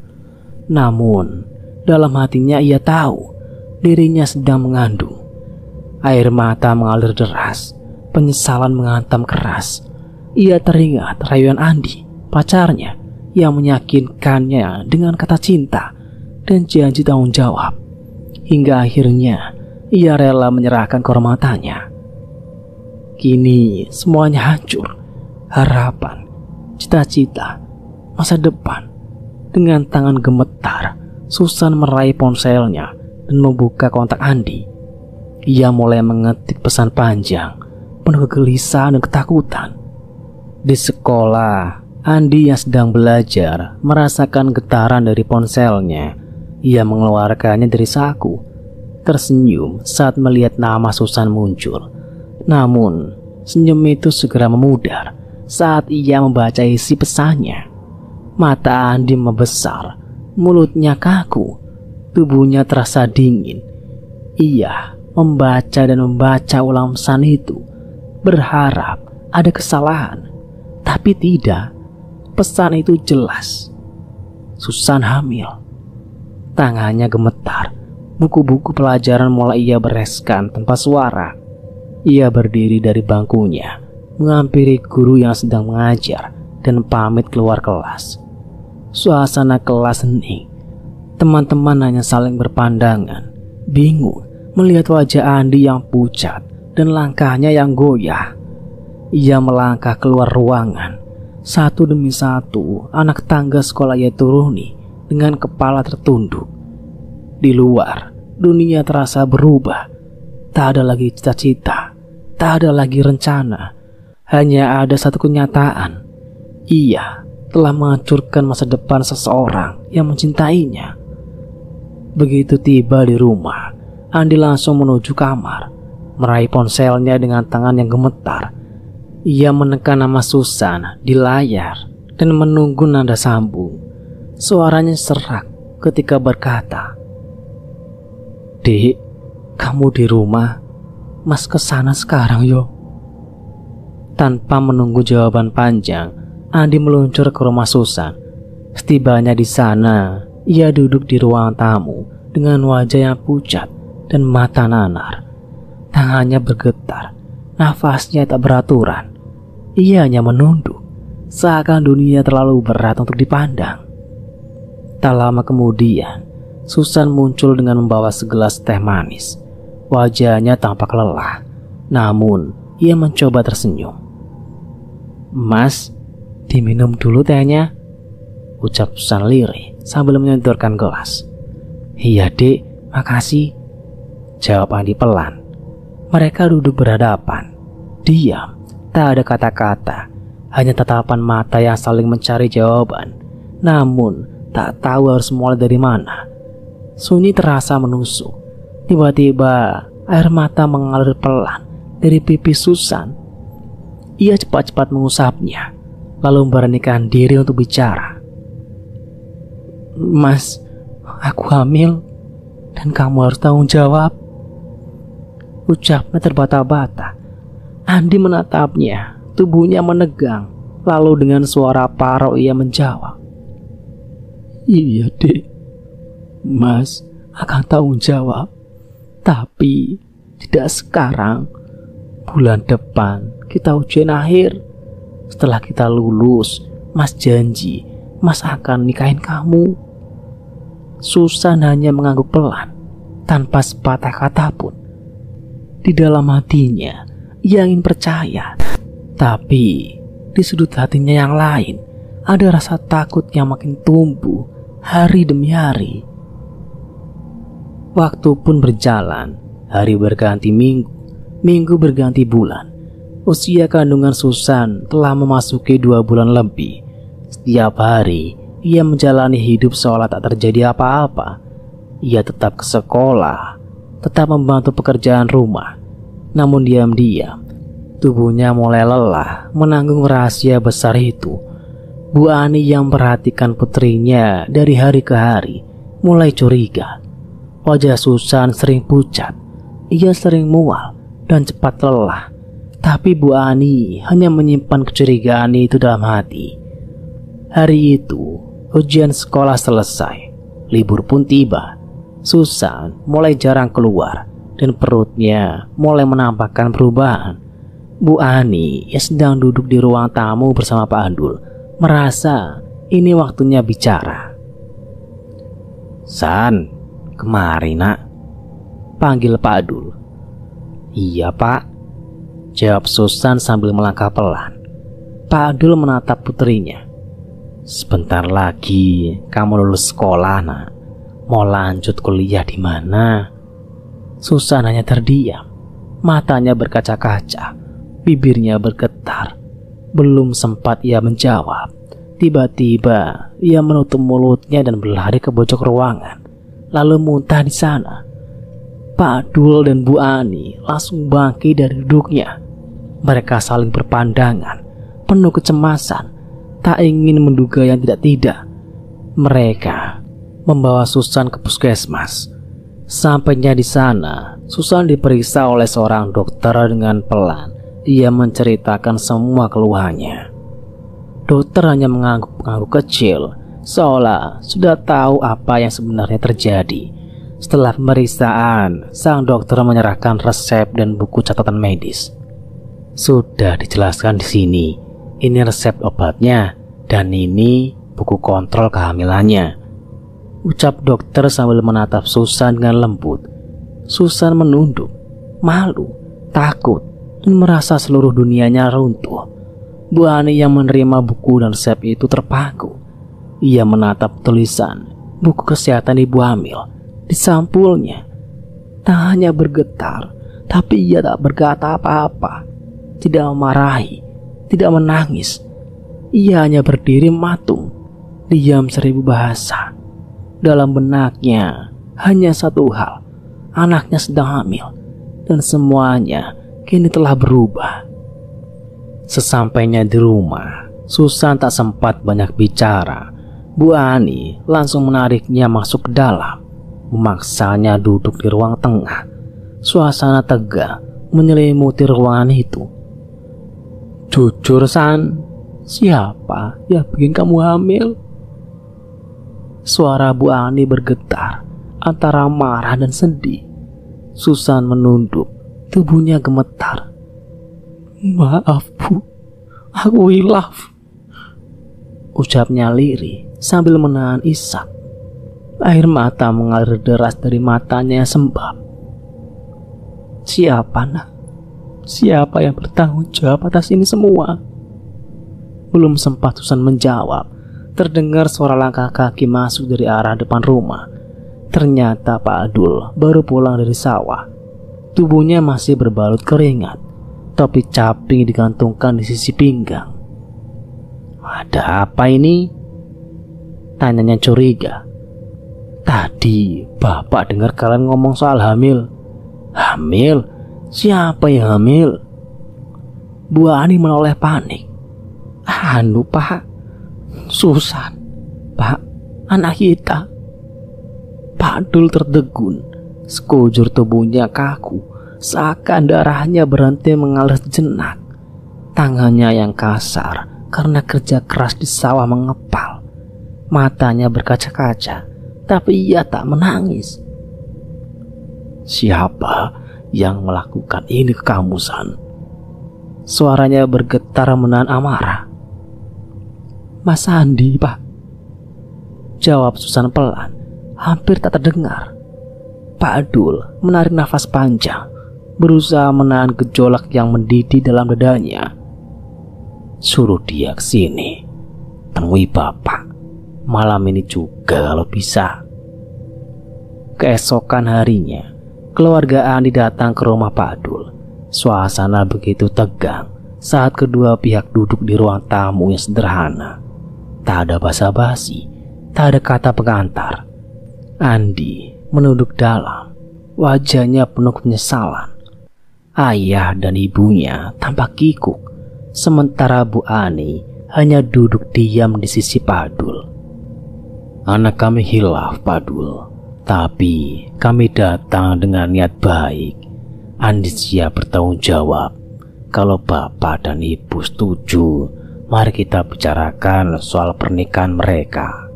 Namun, dalam hatinya ia tahu dirinya sedang mengandung. Air mata mengalir deras, penyesalan menghantam keras. Ia teringat rayuan Andi, pacarnya, yang meyakinkannya dengan kata cinta dan janji tanggung jawab. Hingga akhirnya ia rela menyerahkan kehormatannya. Kini semuanya hancur. Harapan, cita-cita, masa depan. Dengan tangan gemetar, Susan meraih ponselnya dan membuka kontak Andi. Ia mulai mengetik pesan panjang, penuh kegelisahan dan ketakutan. Di sekolah, Andi yang sedang belajar merasakan getaran dari ponselnya. Ia mengeluarkannya dari saku, tersenyum saat melihat nama Susan muncul. Namun, senyum itu segera memudar saat ia membaca isi pesannya. Mata Andi membesar, mulutnya kaku, tubuhnya terasa dingin. Ia membaca dan membaca ulang pesan itu, berharap ada kesalahan. Tapi tidak, pesan itu jelas. Susan hamil. Tangannya gemetar, buku-buku pelajaran mulai ia bereskan tanpa suara. Ia berdiri dari bangkunya, menghampiri guru yang sedang mengajar dan pamit keluar kelas. Suasana kelas hening. Teman-teman hanya saling berpandangan, bingung melihat wajah Andi yang pucat dan langkahnya yang goyah. Ia melangkah keluar ruangan. Satu demi satu anak tangga sekolah ia turuni dengan kepala tertunduk. Di luar, dunia terasa berubah. Tak ada lagi cita-cita, tak ada lagi rencana. Hanya ada satu kenyataan. Ia telah menghancurkan masa depan seseorang yang mencintainya. Begitu tiba di rumah, Andi langsung menuju kamar, meraih ponselnya dengan tangan yang gemetar. Ia menekan nama Susan di layar dan menunggu nada sambung. Suaranya serak ketika berkata, "Dik, kamu di rumah? Mas kesana sekarang yo." Tanpa menunggu jawaban panjang, Andi meluncur ke rumah Susan. Setibanya di sana, ia duduk di ruang tamu dengan wajah yang pucat dan mata nanar. Tangannya bergetar, nafasnya tak beraturan. Ia hanya menunduk, seakan dunia terlalu berat untuk dipandang. Tak lama kemudian, Susan muncul dengan membawa segelas teh manis. Wajahnya tampak lelah, namun ia mencoba tersenyum. "Mas, diminum dulu tehnya," ucap Susan lirih sambil menyenturkan gelas. "Iya dek, makasih," jawab Andi pelan. Mereka duduk berhadapan, diam, tak ada kata-kata, hanya tatapan mata yang saling mencari jawaban, namun tak tahu harus mulai dari mana. Sunyi terasa menusuk. Tiba-tiba air mata mengalir pelan dari pipi Susan. Ia cepat-cepat mengusapnya, lalu memberanikan diri untuk bicara. "Mas, aku hamil dan kamu harus tanggung jawab," ucapnya terbata-bata. Andi menatapnya, tubuhnya menegang, lalu dengan suara parau ia menjawab, "Iya dek, Mas akan tanggung jawab, tapi tidak sekarang. Bulan depan kita ujian akhir. Setelah kita lulus, Mas janji Mas akan nikahin kamu." Susan hanya mengangguk pelan, tanpa sepatah kata pun. Di dalam hatinya, ia ingin percaya, tapi di sudut hatinya yang lain, ada rasa takut yang makin tumbuh hari demi hari. Waktu pun berjalan, hari berganti minggu, minggu berganti bulan. Usia kandungan Susan telah memasuki 2 bulan lebih. Setiap hari, ia menjalani hidup seolah tak terjadi apa-apa. Ia tetap ke sekolah, tetap membantu pekerjaan rumah. Namun diam-diam, tubuhnya mulai lelah menanggung rahasia besar itu. Bu Ani yang memperhatikan putrinya dari hari ke hari mulai curiga. Wajah Susan sering pucat, ia sering mual dan cepat lelah. Tapi Bu Ani hanya menyimpan kecurigaan itu dalam hati. Hari itu, ujian sekolah selesai, libur pun tiba. Susan mulai jarang keluar dan perutnya mulai menampakkan perubahan. Bu Ani yang sedang duduk di ruang tamu bersama Pak Andul merasa ini waktunya bicara. "San, kemari nak," panggil Pak Andul. "Iya Pak," jawab Susan sambil melangkah pelan. Pak Andul menatap putrinya. "Sebentar lagi kamu lulus sekolah nak. Mau lanjut kuliah di mana?" Susan hanya terdiam, matanya berkaca-kaca, bibirnya bergetar. Belum sempat ia menjawab, tiba-tiba ia menutup mulutnya dan berlari ke pojok ruangan, lalu muntah di sana. Pak Dul dan Bu Ani langsung bangkit dari duduknya. Mereka saling berpandangan, penuh kecemasan, tak ingin menduga yang tidak-tidak. Mereka membawa Susan ke puskesmas. Sampainya di sana, Susan diperiksa oleh seorang dokter dengan pelan. Ia menceritakan semua keluhannya. Dokter hanya mengangguk-angguk kecil, seolah sudah tahu apa yang sebenarnya terjadi. Setelah pemeriksaan, sang dokter menyerahkan resep dan buku catatan medis. "Sudah dijelaskan di sini. Ini resep obatnya dan ini buku kontrol kehamilannya," ucap dokter sambil menatap Susan dengan lembut. Susan menunduk, malu, takut, dan merasa seluruh dunianya runtuh. Bu Ani yang menerima buku dan resep itu terpaku. Ia menatap tulisan buku kesehatan ibu hamil di sampulnya. Tangannya bergetar, tapi ia tak berkata apa-apa. Tidak memarahi, tidak menangis. Ia hanya berdiri matung, diam 1000 bahasa. Dalam benaknya hanya satu hal, anaknya sedang hamil, dan semuanya kini telah berubah. Sesampainya di rumah, Susan tak sempat banyak bicara. Bu Ani langsung menariknya masuk ke dalam, memaksanya duduk di ruang tengah. Suasana tegang menyelimuti ruangan itu. Jujur San, siapa yang bikin kamu hamil? Suara Bu Ani bergetar antara marah dan sedih. Susan menunduk, tubuhnya gemetar. Maaf Bu, aku hilaf, ucapnya lirih sambil menahan isak. Air mata mengalir deras dari matanya yang sembab. Siapa nak? Siapa yang bertanggung jawab atas ini semua? Belum sempat Susan menjawab, terdengar suara langkah kaki masuk dari arah depan rumah. Ternyata Pak Adul baru pulang dari sawah. Tubuhnya masih berbalut keringat. Topi caping digantungkan di sisi pinggang. Ada apa ini? Tanyanya curiga. Tadi Bapak dengar kalian ngomong soal hamil. Hamil? Siapa yang hamil? Bu Ani menoleh panik. Anu Pak, Susan, Pak, anak kita. Pak Dul tertegun, sekujur tubuhnya kaku, seakan darahnya berhenti mengalir sejenak. Tangannya yang kasar karena kerja keras di sawah mengepal. Matanya berkaca-kaca, tapi ia tak menangis. Siapa yang melakukan ini ke kamu, San? Suaranya bergetar menahan amarah. Mas Andi, Pak, jawab Susan pelan, hampir tak terdengar. Pak Adul menarik nafas panjang, berusaha menahan gejolak yang mendidih dalam dadanya. Suruh dia ke sini, temui Bapak malam ini juga kalau bisa. Keesokan harinya, keluarga Andi datang ke rumah Pak Adul. Suasana begitu tegang saat kedua pihak duduk di ruang tamu yang sederhana. Tak ada basa-basi, tak ada kata pengantar. Andi menunduk dalam, wajahnya penuh penyesalan. Ayah dan ibunya tampak kikuk, sementara Bu Ani hanya duduk diam di sisi Pak Adul. Anak kami hilaf, Pak Adul, tapi kami datang dengan niat baik. Andi siap bertanggung jawab. Kalau Bapak dan Ibu setuju, mari kita bicarakan soal pernikahan mereka,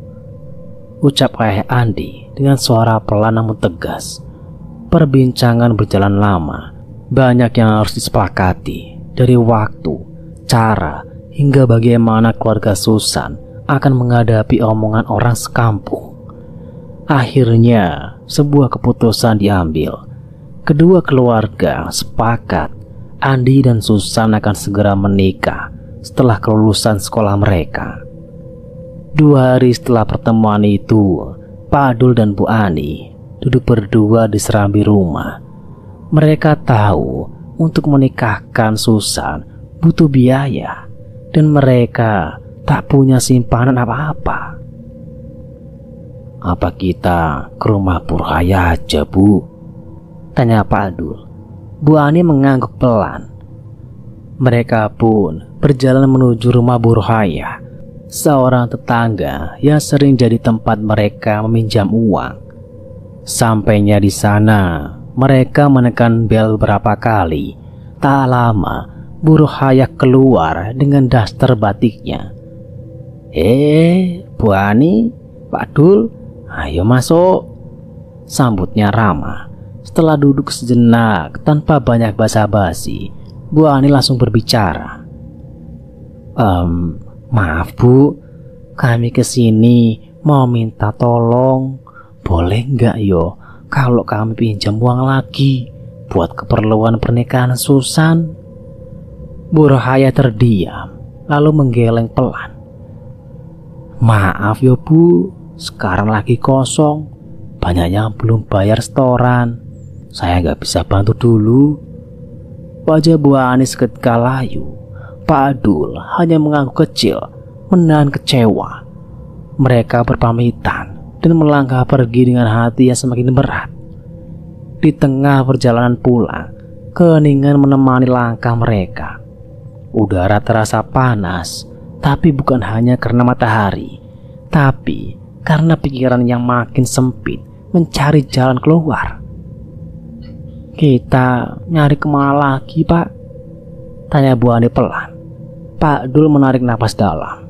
ucap ayah Andi dengan suara pelan namun tegas. Perbincangan berjalan lama. Banyak yang harus disepakati, dari waktu, cara, hingga bagaimana keluarga Susan akan menghadapi omongan orang sekampung. Akhirnya sebuah keputusan diambil. Kedua keluarga sepakat Andi dan Susan akan segera menikah setelah kelulusan sekolah mereka. 2 hari setelah pertemuan itu, Pak Adul dan Bu Ani duduk berdua di serambi rumah. Mereka tahu untuk menikahkan Susan butuh biaya, dan mereka tak punya simpanan apa-apa. Apa kita ke rumah Burhaya aja, Bu? Tanya Pak Adul. Bu Ani mengangguk pelan. Mereka pun berjalan menuju rumah Burhaya, seorang tetangga yang sering jadi tempat mereka meminjam uang. Sampainya di sana, mereka menekan bel beberapa kali. Tak lama, Burhaya keluar dengan daster batiknya. Bu Ani, Pak Adul, ayo masuk, sambutnya ramah. Setelah duduk sejenak tanpa banyak basa-basi, Bu Ani langsung berbicara. Maaf Bu, kami kesini mau minta tolong. Boleh nggak yo kalau kami pinjam uang lagi buat keperluan pernikahan Susan? Burhaya terdiam, lalu menggeleng pelan. "Maaf ya Bu, sekarang lagi kosong. Banyak yang belum bayar setoran. Saya nggak bisa bantu dulu." Wajah Bu Ani seketika layu. Pak Adul hanya mengangguk kecil, menahan kecewa. Mereka berpamitan dan melangkah pergi dengan hati yang semakin berat. Di tengah perjalanan pulang, keheningan menemani langkah mereka. Udara terasa panas, tapi bukan hanya karena matahari, tapi karena pikiran yang makin sempit mencari jalan keluar. "Kita nyari kemana lagi, Pak?" tanya Bu Ani pelan. Pak Dul menarik napas dalam.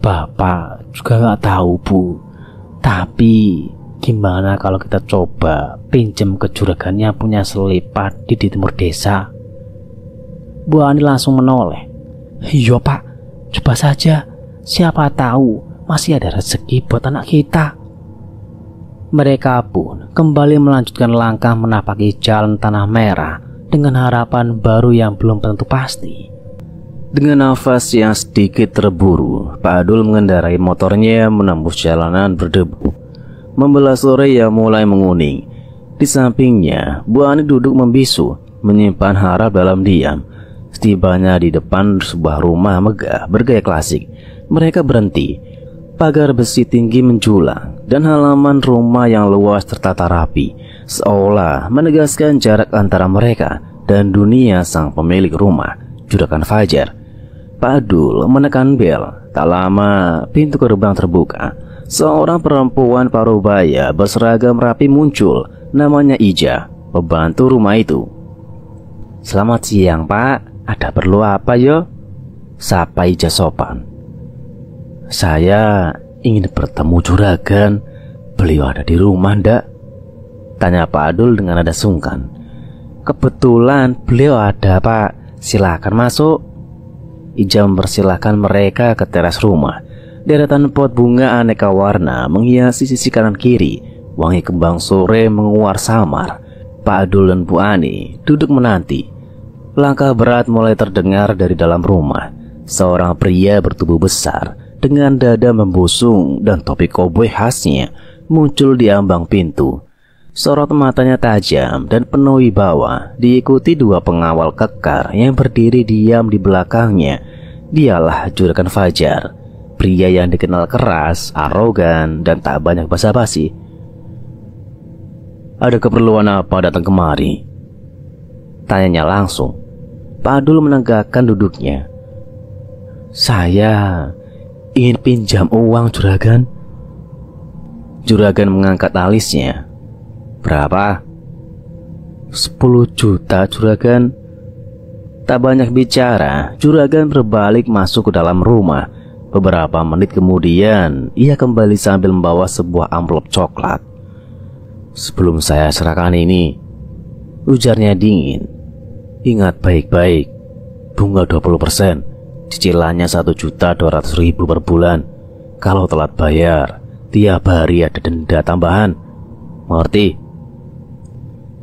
"Bapak juga nggak tahu, Bu. Tapi gimana kalau kita coba pinjem ke juragan yang punya selipat di timur desa?" Bu Ani langsung menoleh. "Iya Pak, coba saja. Siapa tahu masih ada rezeki buat anak kita." Mereka pun kembali melanjutkan langkah menapaki jalan tanah merah dengan harapan baru yang belum tentu pasti. Dengan nafas yang sedikit terburu, Pak Adul mengendarai motornya menembus jalanan berdebu, membelah sore yang mulai menguning. Di sampingnya, Bu Ani duduk membisu, menyimpan harap dalam diam. Setibanya di depan sebuah rumah megah bergaya klasik, mereka berhenti. Pagar besi tinggi menjulang dan halaman rumah yang luas tertata rapi, seolah menegaskan jarak antara mereka dan dunia sang pemilik rumah, Juragan Fajar. Pak Adul menekan bel. Tak lama pintu gerbang terbuka. Seorang perempuan parubaya berseragam rapi muncul. Namanya Ija, pembantu rumah itu. "Selamat siang Pak, ada perlu apa yo?" sapa Ija sopan. "Saya ingin bertemu juragan. Beliau ada di rumah ndak?" tanya Pak Adul dengan nada sungkan. "Kebetulan beliau ada Pak, silakan masuk." Ija mempersilahkan mereka ke teras rumah. Deretan pot bunga aneka warna menghiasi sisi kanan kiri. Wangi kembang sore menguar samar. Pak Adul dan Bu Ani duduk menanti. Langkah berat mulai terdengar dari dalam rumah. Seorang pria bertubuh besar dengan dada membusung dan topi koboi khasnya muncul di ambang pintu. Sorot matanya tajam dan penuh wibawa, diikuti dua pengawal kekar yang berdiri diam di belakangnya. Dialah Juragan Fajar, pria yang dikenal keras, arogan, dan tak banyak basa-basi. "Ada keperluan apa datang kemari?" tanyanya langsung. Pak Adul menegakkan duduknya. "Saya ingin pinjam uang juragan." Juragan mengangkat alisnya. "Berapa?" 10 juta juragan." Tak banyak bicara, juragan berbalik masuk ke dalam rumah. Beberapa menit kemudian, ia kembali sambil membawa sebuah amplop coklat. "Sebelum saya serahkan ini," ujarnya dingin, "ingat baik-baik, bunga 20%, cicilannya 1.200.000 per bulan. Kalau telat bayar, tiap hari ada denda tambahan. Mengerti?"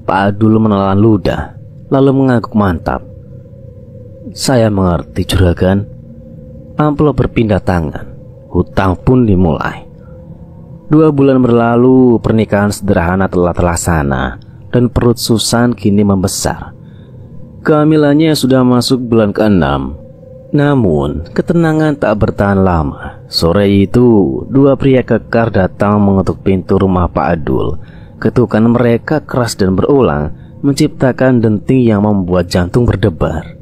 Pak Adul menelan ludah, lalu mengangguk mantap. "Saya mengerti juragan." Amplop berpindah tangan. Hutang pun dimulai. 2 bulan berlalu, pernikahan sederhana telah terlaksana, dan perut Susan kini membesar. Kehamilannya sudah masuk bulan ke-6. Namun, ketenangan tak bertahan lama. Sore itu, 2 pria kekar datang mengetuk pintu rumah Pak Adul. Ketukan mereka keras dan berulang, menciptakan denting yang membuat jantung berdebar.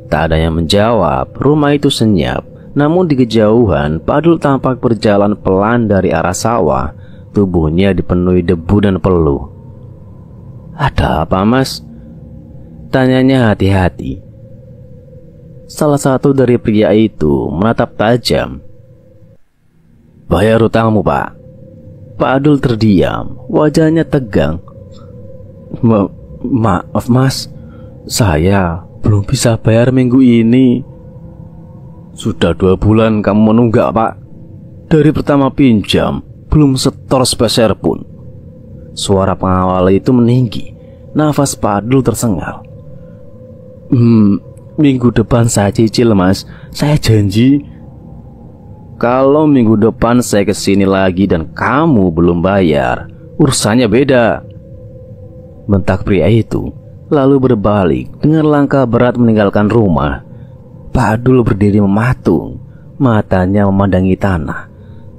Tak ada yang menjawab, rumah itu senyap. Namun di kejauhan, Pak Adul tampak berjalan pelan dari arah sawah. Tubuhnya dipenuhi debu dan peluh. "Ada apa Mas?" tanyanya hati-hati. Salah satu dari pria itu menatap tajam. "Bayar hutangmu Pak." Pak Adul terdiam, wajahnya tegang. Maaf Mas, saya belum bisa bayar minggu ini." "Sudah 2 bulan kamu menunggak Pak. Dari pertama pinjam, belum setor sepeser pun." Suara pengawal itu meninggi. Nafas Pak Adul tersengal. Minggu depan saya cicil, Mas. Saya janji. Kalau minggu depan saya kesini lagi dan kamu belum bayar, urusannya beda. Bentak pria itu, lalu berbalik dengan langkah berat meninggalkan rumah. Pak Adul berdiri mematung, matanya memandangi tanah.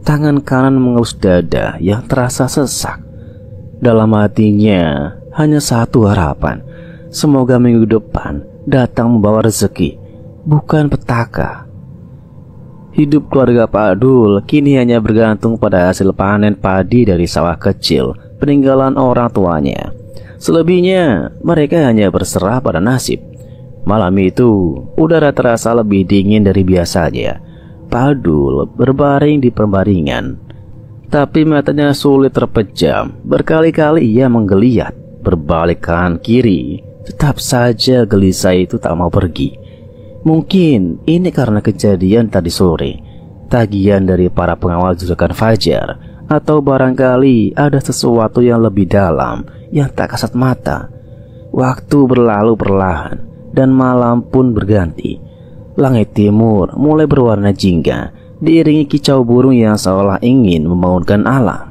Tangan kanan mengelus dada yang terasa sesak. Dalam hatinya hanya satu harapan, semoga minggu depan datang membawa rezeki, bukan petaka. Hidup keluarga Pak Adul kini hanya bergantung pada hasil panen padi dari sawah kecil peninggalan orang tuanya. Selebihnya mereka hanya berserah pada nasib. Malam itu udara terasa lebih dingin dari biasanya. Pak Adul berbaring di pembaringan, tapi matanya sulit terpejam. Berkali-kali ia menggeliat berbalik kanan kiri, tetap saja gelisah itu tak mau pergi. Mungkin ini karena kejadian tadi sore, tagihan dari para pengawal julukan Fajar, atau barangkali ada sesuatu yang lebih dalam yang tak kasat mata. Waktu berlalu perlahan dan malam pun berganti. Langit timur mulai berwarna jingga, diiringi kicau burung yang seolah ingin membangunkan alam.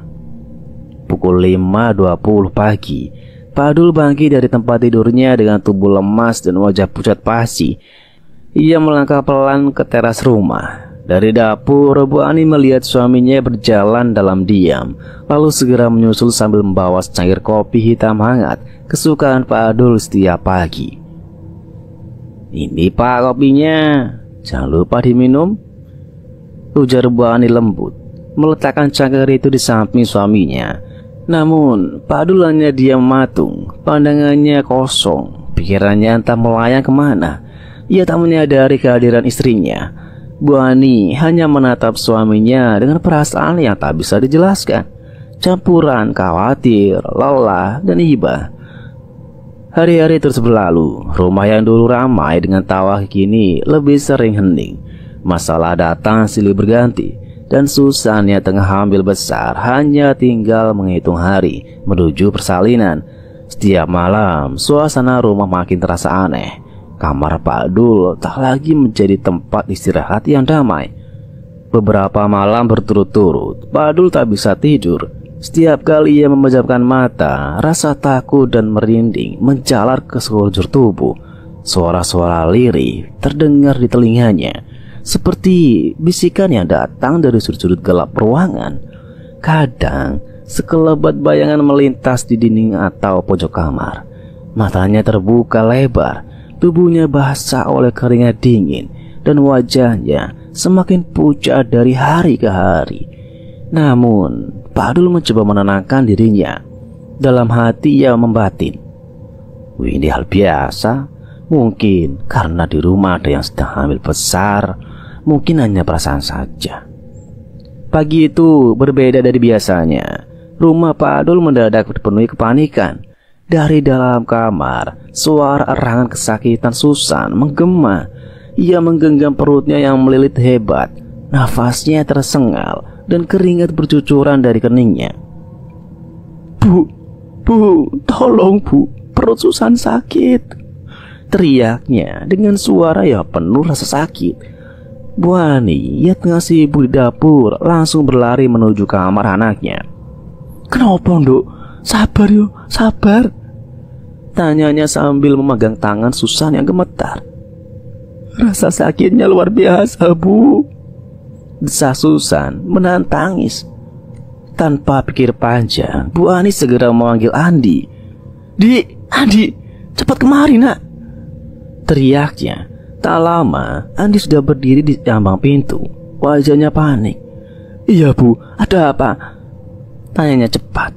Pukul 5.20 pagi, Pak Adul bangkit dari tempat tidurnya dengan tubuh lemas dan wajah pucat pasi. Ia melangkah pelan ke teras rumah. Dari dapur, Bu Ani melihat suaminya berjalan dalam diam, lalu segera menyusul sambil membawa secangkir kopi hitam hangat kesukaan Pak Adul setiap pagi. "Ini Pak kopinya, jangan lupa diminum," ujar Bu Ani lembut, meletakkan cangkir itu di samping suaminya. Namun Pak Adul hanya diam mematung, pandangannya kosong, pikirannya entah melayang kemana. Ia tak menyadari kehadiran istrinya. Bu Ani hanya menatap suaminya dengan perasaan yang tak bisa dijelaskan, campuran khawatir, lelah, dan iba. Hari-hari terus berlalu. Rumah yang dulu ramai dengan tawa kini lebih sering hening. Masalah datang silih berganti, dan Susan yang tengah hamil besar hanya tinggal menghitung hari menuju persalinan. Setiap malam suasana rumah makin terasa aneh. Kamar Pak Adul tak lagi menjadi tempat istirahat yang damai. Beberapa malam berturut-turut Pak Adul tak bisa tidur. Setiap kali ia memejamkan mata, rasa takut dan merinding menjalar ke sekujur tubuh. Suara-suara lirih terdengar di telinganya, seperti bisikan yang datang dari sudut-sudut gelap ruangan. Kadang sekelebat bayangan melintas di dinding atau pojok kamar. Matanya terbuka lebar, tubuhnya basah oleh keringat dingin, dan wajahnya semakin pucat dari hari ke hari. Namun Pak Adul mencoba menenangkan dirinya. Dalam hati ia membatin, ini hal biasa. Mungkin karena di rumah ada yang sedang hamil besar. Mungkin hanya perasaan saja. Pagi itu berbeda dari biasanya. Rumah Pak Adul mendadak dipenuhi kepanikan. Dari dalam kamar, suara erangan kesakitan Susan menggema. Ia menggenggam perutnya yang melilit hebat. Nafasnya tersengal dan keringat bercucuran dari keningnya. Bu, tolong Bu, perut Susan sakit," teriaknya dengan suara yang penuh rasa sakit. Bu Ani yang tengah sibuk di dapur langsung berlari menuju kamar anaknya. "Kenapa, Nduk? Sabar yuk, sabar," tanyanya sambil memegang tangan Susan yang gemetar. "Rasa sakitnya luar biasa, Bu," desah Susan menahan tangis. Tanpa pikir panjang, Bu Ani segera memanggil Andi. Andi, cepat kemari nak," teriaknya. Tak lama, Andi sudah berdiri di ambang pintu, wajahnya panik. "Iya Bu, ada apa?" tanyanya cepat.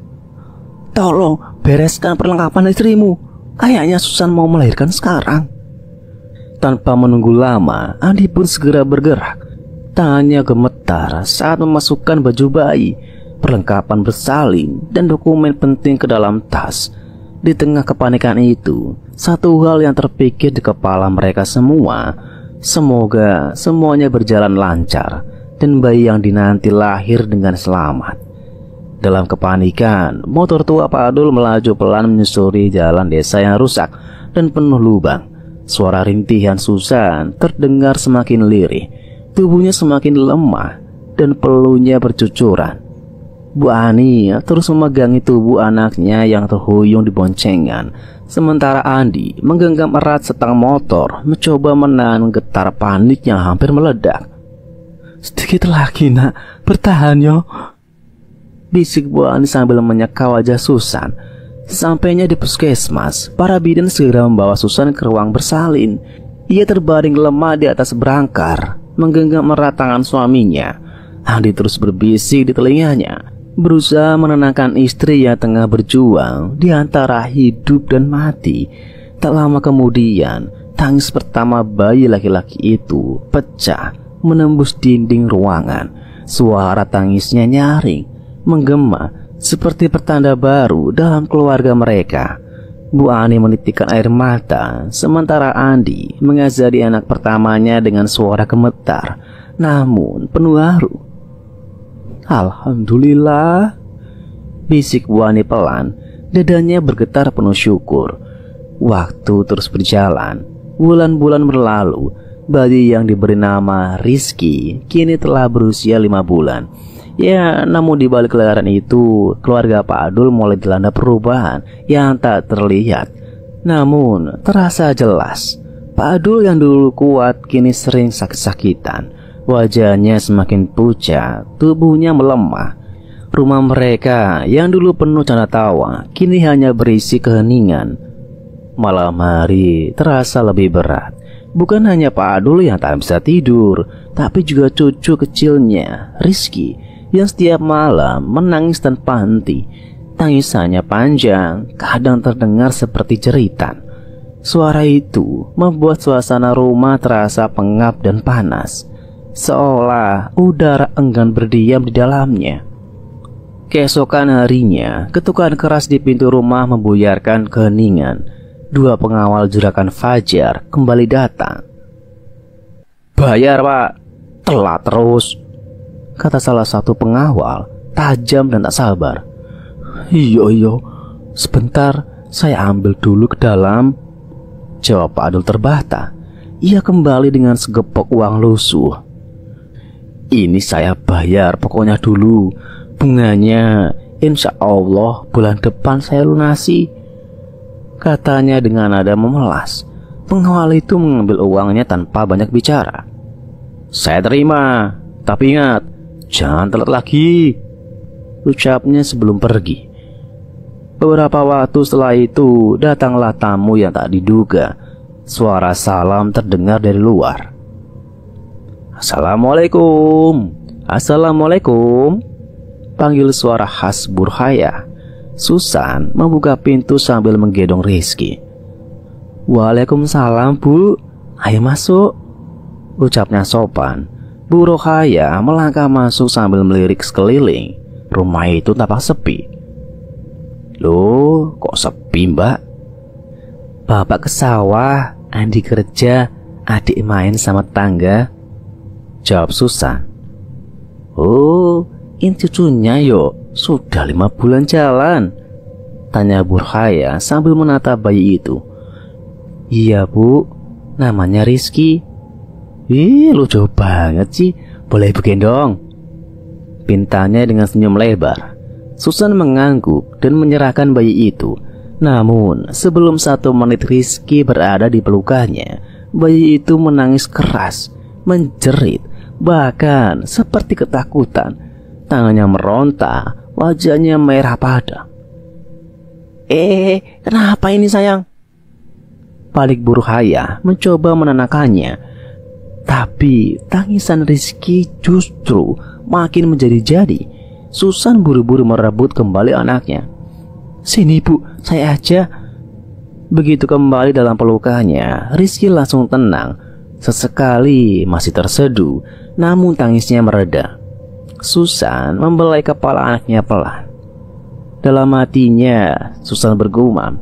"Tolong bereskan perlengkapan istrimu. Kayaknya Susan mau melahirkan sekarang." Tanpa menunggu lama, Andi pun segera bergerak. Tangannya gemetar saat memasukkan baju bayi, perlengkapan bersalin, dan dokumen penting ke dalam tas. Di tengah kepanikan itu, satu hal yang terpikir di kepala mereka semua, semoga semuanya berjalan lancar dan bayi yang dinanti lahir dengan selamat. Dalam kepanikan, motor tua Pak Adul melaju pelan menyusuri jalan desa yang rusak dan penuh lubang. Suara rintihan Susan terdengar semakin lirih. Tubuhnya semakin lemah dan peluhnya bercucuran. Bu Ani terus memegangi tubuh anaknya yang terhuyung di boncengan, sementara Andi menggenggam erat setang motor, mencoba menahan getar panik yang hampir meledak. "Sedikit lagi nak, bertahan yo," bisik Bu Ani sambil menyeka wajah Susan. Sesampainya di puskesmas, para bidan segera membawa Susan ke ruang bersalin. Ia terbaring lemah di atas berangkar, menggenggam erat tangan suaminya. Andi terus berbisik di telinganya, berusaha menenangkan istri yang tengah berjuang di antara hidup dan mati. Tak lama kemudian, tangis pertama bayi laki-laki itu pecah, menembus dinding ruangan. Suara tangisnya nyaring, menggema, seperti pertanda baru dalam keluarga mereka. Bu Ani menitikkan air mata, sementara Andi mengazari anak pertamanya dengan suara gemetar, namun penuh haru. "Alhamdulillah," bisik Bu Ani pelan, dadanya bergetar penuh syukur. Waktu terus berjalan, bulan-bulan berlalu. Bayi yang diberi nama Rizky kini telah berusia 5 bulan. Ya, namun di balik kelahiran itu, keluarga Pak Adul mulai dilanda perubahan yang tak terlihat, namun terasa jelas. Pak Adul yang dulu kuat kini sering sakit-sakitan. Wajahnya semakin pucat, tubuhnya melemah. Rumah mereka yang dulu penuh canda tawa kini hanya berisi keheningan. Malam hari terasa lebih berat. Bukan hanya Pak Adul yang tak bisa tidur, tapi juga cucu kecilnya, Rizky, yang setiap malam menangis tanpa henti. Tangisannya panjang, kadang terdengar seperti jeritan. Suara itu membuat suasana rumah terasa pengap dan panas, seolah udara enggan berdiam di dalamnya. Keesokan harinya, ketukan keras di pintu rumah membuyarkan keheningan. 2 pengawal juragan Fajar kembali datang. "Bayar Pak, telat terus," kata salah satu pengawal, tajam dan tak sabar. Iyo, sebentar, saya ambil dulu ke dalam," jawab Pak Adul terbata. Ia kembali dengan segepok uang lusuh. "Ini saya bayar pokoknya dulu. Bunganya insya Allah bulan depan saya lunasi," katanya dengan nada memelas. Pengawal itu mengambil uangnya tanpa banyak bicara. "Saya terima, tapi ingat, jangan telat lagi," ucapnya sebelum pergi. Beberapa waktu setelah itu, datanglah tamu yang tak diduga. Suara salam terdengar dari luar. "Assalamualaikum, assalamualaikum," panggil suara khas Burhaya. Susan membuka pintu sambil menggendong Rizky. "Waalaikumsalam Bu, ayo masuk," ucapnya sopan. Bu Rohaya melangkah masuk sambil melirik sekeliling. Rumah itu tampak sepi. "Loh, kok sepi Mbak?" "Bapak ke sawah, Andi kerja, adik main sama tangga," jawab Susan. "Oh, ini cucunya yo, sudah 5 bulan jalan?" tanya Burhaya sambil menatap bayi itu. "Iya Bu, namanya Rizky." "Ih, lucu banget sih, boleh begendong?" pintanya dengan senyum lebar. Susan mengangguk dan menyerahkan bayi itu. Namun sebelum 1 menit Rizky berada di pelukannya, bayi itu menangis keras, menjerit, bahkan seperti ketakutan. Tangannya meronta, wajahnya merah padam. Kenapa ini sayang?" Panik Burhaya mencoba menenangkannya. Tapi tangisan Rizky justru makin menjadi-jadi. Susan buru-buru merebut kembali anaknya. "Sini Bu, saya aja." Begitu kembali dalam pelukannya, Rizky langsung tenang. Sesekali masih terseduh, namun tangisnya mereda. Susan membelai kepala anaknya pelan. Dalam hatinya, Susan bergumam,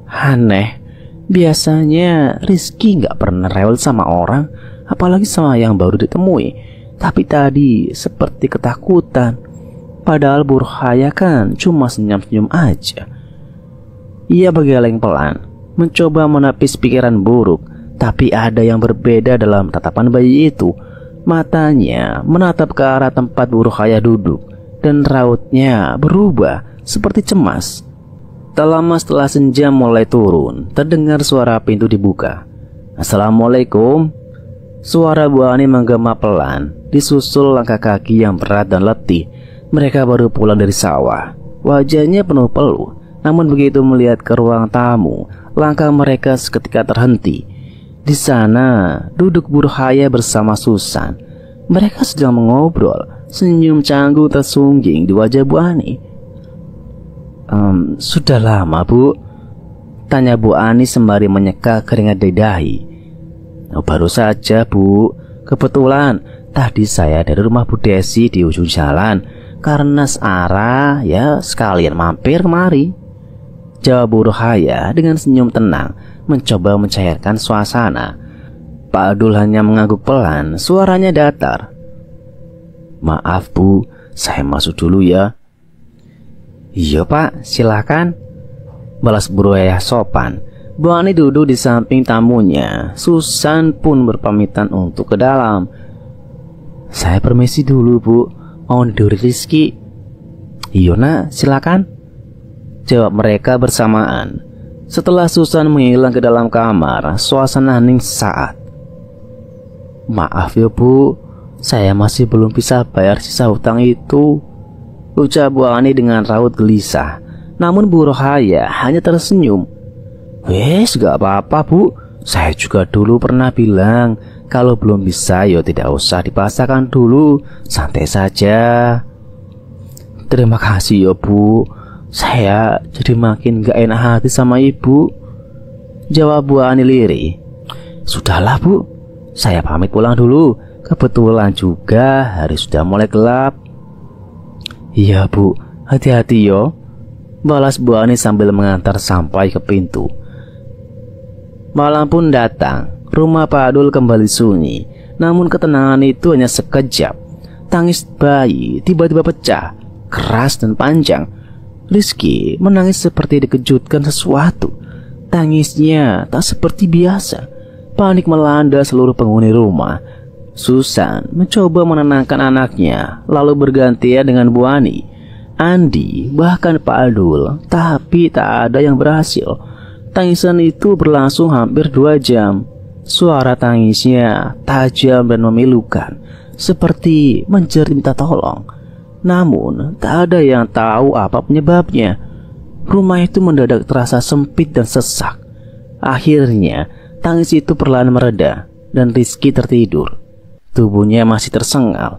"Aneh, biasanya Rizky gak pernah rewel sama orang, apalagi sama yang baru ditemui. Tapi tadi seperti ketakutan. Padahal Burhaya kan cuma senyum-senyum aja." Ia bergeleng pelan. mencoba menepis pikiran buruk. Tapi ada yang berbeda dalam tatapan bayi itu. Matanya menatap ke arah tempat Bu Ruqayyah duduk, dan rautnya berubah seperti cemas. Tak lama setelah senja mulai turun, terdengar suara pintu dibuka. "Assalamualaikum." Suara Bu Ani menggema pelan, disusul langkah kaki yang berat dan letih. Mereka baru pulang dari sawah. Wajahnya penuh peluh, namun begitu melihat ke ruang tamu, langkah mereka seketika terhenti. Di sana duduk Bu Ruqayyah bersama Susan. Mereka sedang mengobrol. Senyum canggung tersungging di wajah Bu Ani. Sudah lama, Bu?" tanya Bu Ani sembari menyeka keringat di dahi. "Baru saja, Bu. Kebetulan tadi saya dari rumah Bu Desi di ujung jalan. Karena searah, ya sekalian mampir kemari," jawab Bu Ruqayyah dengan senyum tenang, mencoba mencairkan suasana. Pak Adul hanya mengangguk pelan, suaranya datar. "Maaf, Bu, saya masuk dulu ya." "Iya, Pak, silakan," balas Bu Ruqayyah sopan. Bu Ani duduk di samping tamunya. Susan pun berpamitan untuk ke dalam. "Saya permisi dulu, Bu. Mau tidur Rizky?" "Iya, Nak, silakan," jawab mereka bersamaan. Setelah Susan menghilang ke dalam kamar, suasana hening sesaat. "Maaf ya, Bu, saya masih belum bisa bayar sisa hutang itu," ucap Bu Ani dengan raut gelisah. Namun Bu Ruqayyah hanya tersenyum. "Wes, gak apa-apa, Bu. Saya juga dulu pernah bilang, kalau belum bisa ya tidak usah dipaksakan dulu, santai saja." "Terima kasih ya, Bu. Saya jadi makin gak enak hati sama Ibu," jawab Bu Ani lirih. "Sudahlah, Bu, saya pamit pulang dulu. Kebetulan juga hari sudah mulai gelap." "Iya, Bu, hati-hati yo," balas Bu Ani sambil mengantar sampai ke pintu. Malam pun datang. Rumah Pak Adul kembali sunyi. Namun ketenangan itu hanya sekejap. Tangis bayi tiba-tiba pecah, keras dan panjang. Rizky menangis seperti dikejutkan sesuatu. Tangisnya tak seperti biasa. Panik melanda seluruh penghuni rumah. Susan mencoba menenangkan anaknya, lalu bergantian dengan Bu Ani, Andi, bahkan Pak Adul, tapi tak ada yang berhasil. Tangisan itu berlangsung hampir 2 jam. Suara tangisnya tajam dan memilukan, seperti menjerit minta tolong. Namun tak ada yang tahu apa penyebabnya. Rumah itu mendadak terasa sempit dan sesak. Akhirnya tangis itu perlahan mereda dan Rizky tertidur. Tubuhnya masih tersengal.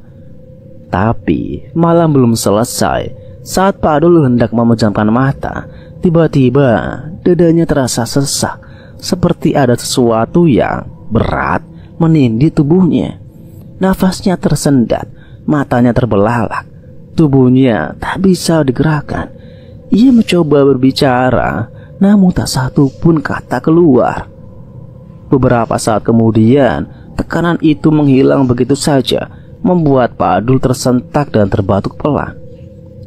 Tapi malam belum selesai. Saat Pak Adul hendak memejamkan mata, tiba-tiba dadanya terasa sesak, seperti ada sesuatu yang berat menindih tubuhnya. Nafasnya tersendat, matanya terbelalak, tubuhnya tak bisa digerakkan. Ia mencoba berbicara, namun tak satu pun kata keluar. Beberapa saat kemudian, tekanan itu menghilang begitu saja, membuat Pak Adul tersentak dan terbatuk pelan.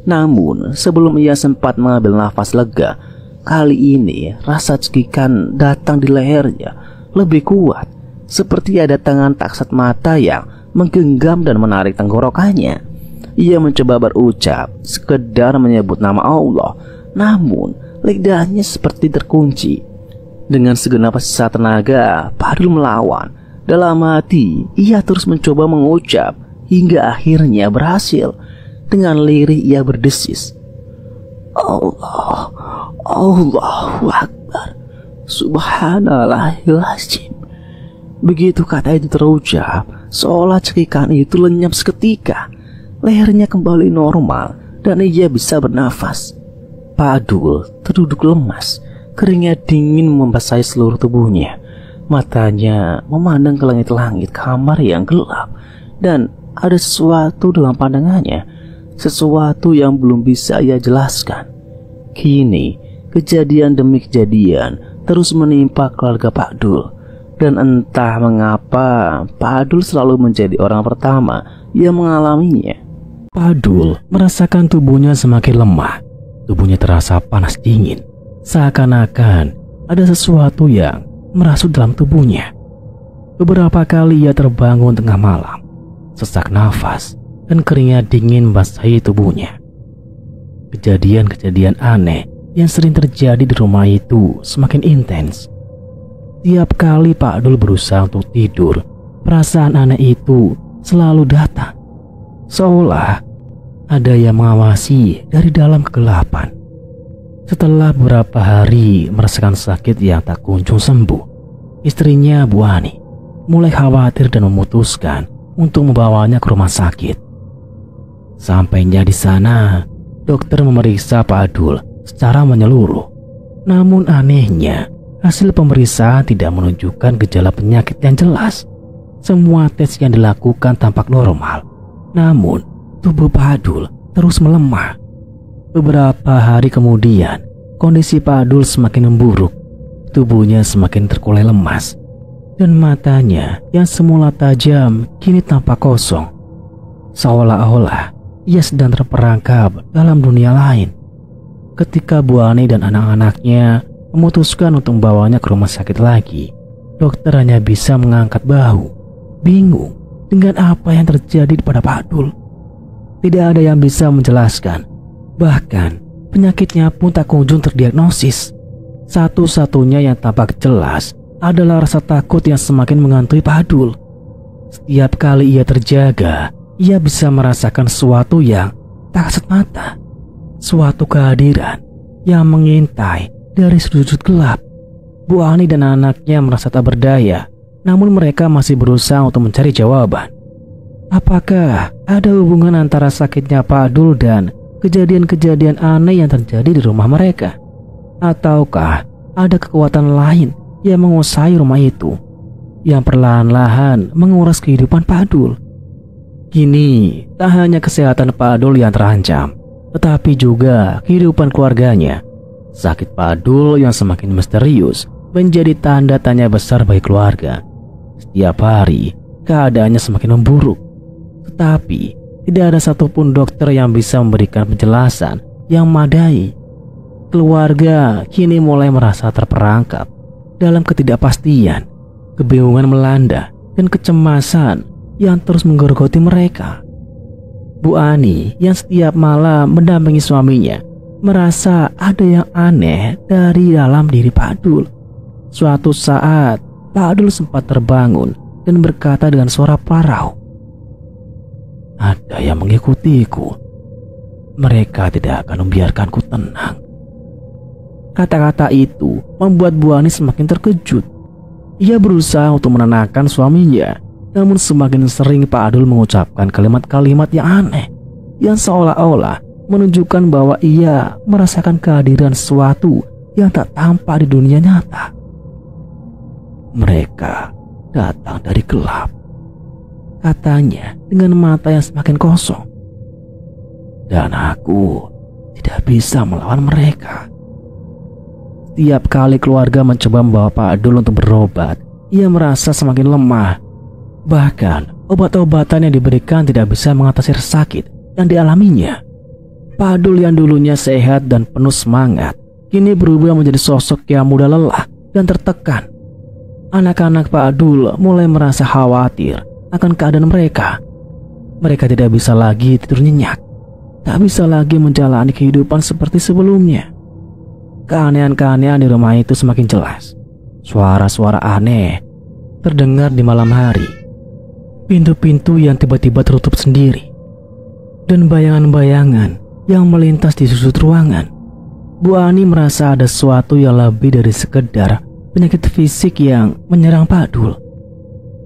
Namun sebelum ia sempat mengambil nafas lega, kali ini rasa cekikan datang di lehernya lebih kuat, seperti ada tangan tak kasat mata yang menggenggam dan menarik tenggorokannya. Ia mencoba berucap, sekedar menyebut nama Allah, namun lidahnya seperti terkunci. Dengan segenap sisa tenaga, Pak Adul melawan. Dalam hati, ia terus mencoba mengucap, hingga akhirnya berhasil. Dengan lirih ia berdesis, "Allah, Allahu Akbar, Subhanallahilazim." Begitu kata itu terucap, seolah cekikan itu lenyap seketika. Lehernya kembali normal dan ia bisa bernafas. Pak Adul terduduk lemas, keringnya dingin membasahi seluruh tubuhnya. Matanya memandang ke langit-langit kamar yang gelap, dan ada sesuatu dalam pandangannya, sesuatu yang belum bisa ia jelaskan. Kini kejadian demi kejadian terus menimpa keluarga Pak Adul, dan entah mengapa Pak Adul selalu menjadi orang pertama yang mengalaminya. Pak Adul merasakan tubuhnya semakin lemah. Tubuhnya terasa panas dingin, seakan-akan ada sesuatu yang merasuk dalam tubuhnya. Beberapa kali ia terbangun tengah malam, sesak nafas, dan keringat dingin membasahi tubuhnya. Kejadian-kejadian aneh yang sering terjadi di rumah itu semakin intens. Tiap kali Pak Dul berusaha untuk tidur, perasaan aneh itu selalu datang. Seolah ada yang mengawasi dari dalam kegelapan. Setelah beberapa hari merasakan sakit yang tak kunjung sembuh, istrinya Bu Ani mulai khawatir dan memutuskan untuk membawanya ke rumah sakit. Sampainya di sana, dokter memeriksa Pak Dul secara menyeluruh. Namun anehnya, hasil pemeriksaan tidak menunjukkan gejala penyakit yang jelas. Semua tes yang dilakukan tampak normal. Namun, tubuh Pak Dul terus melemah. Beberapa hari kemudian, kondisi Pak Dul semakin memburuk. Tubuhnya semakin terkulai lemas, dan matanya yang semula tajam kini tampak kosong. Seolah-olah ia sedang terperangkap dalam dunia lain. Ketika Bu Ani dan anak-anaknya memutuskan untuk membawanya ke rumah sakit lagi, dokter hanya bisa mengangkat bahu, bingung dengan apa yang terjadi pada Pak Dul. Tidak ada yang bisa menjelaskan. Bahkan penyakitnya pun tak kunjung terdiagnosis. Satu-satunya yang tampak jelas adalah rasa takut yang semakin menghantui Pak Dul. Setiap kali ia terjaga, ia bisa merasakan sesuatu yang tak kasat mata. Suatu kehadiran yang mengintai dari sudut gelap. Bu Ani dan anaknya merasa tak berdaya, namun mereka masih berusaha untuk mencari jawaban. Apakah ada hubungan antara sakitnya Pak Dul dan kejadian-kejadian aneh yang terjadi di rumah mereka? Ataukah ada kekuatan lain yang menguasai rumah itu, yang perlahan-lahan menguras kehidupan Pak Dul? Kini tak hanya kesehatan Pak Dul yang terancam, tetapi juga kehidupan keluarganya. Sakit Pak Dul yang semakin misterius menjadi tanda tanya besar bagi keluarga. Setiap hari keadaannya semakin memburuk, tetapi tidak ada satupun dokter yang bisa memberikan penjelasan yang memadai. Keluarga kini mulai merasa terperangkap dalam ketidakpastian. Kebingungan melanda dan kecemasan yang terus menggerogoti mereka. Bu Ani yang setiap malam mendampingi suaminya merasa ada yang aneh dari dalam diri Pak Dul. Suatu saat Pak Dul sempat terbangun dan berkata dengan suara parau, "Ada yang mengikutiku. Mereka tidak akan membiarkanku tenang." Kata-kata itu membuat Bu Ani semakin terkejut. Ia berusaha untuk menenangkan suaminya, namun semakin sering Pak Dul mengucapkan kalimat-kalimat yang aneh, yang seolah-olah menunjukkan bahwa ia merasakan kehadiran sesuatu yang tak tampak di dunia nyata. Mereka datang dari gelap, katanya dengan mata yang semakin kosong. Dan aku tidak bisa melawan mereka. Setiap kali keluarga mencoba membawa Pak Dul untuk berobat, ia merasa semakin lemah. Bahkan obat-obatan yang diberikan tidak bisa mengatasi rasa sakit yang dialaminya. Pak Dul yang dulunya sehat dan penuh semangat, kini berubah menjadi sosok yang mudah lelah dan tertekan. Anak-anak Pak Dul mulai merasa khawatir akan keadaan mereka. Mereka tidak bisa lagi tidur nyenyak, tak bisa lagi menjalani kehidupan seperti sebelumnya. Keanehan-keanehan di rumah itu semakin jelas. Suara-suara aneh terdengar di malam hari. Pintu-pintu yang tiba-tiba tertutup sendiri, dan bayangan-bayangan yang melintas di sudut ruangan. Bu Ani merasa ada sesuatu yang lebih dari sekedar penyakit fisik yang menyerang Pak Dul.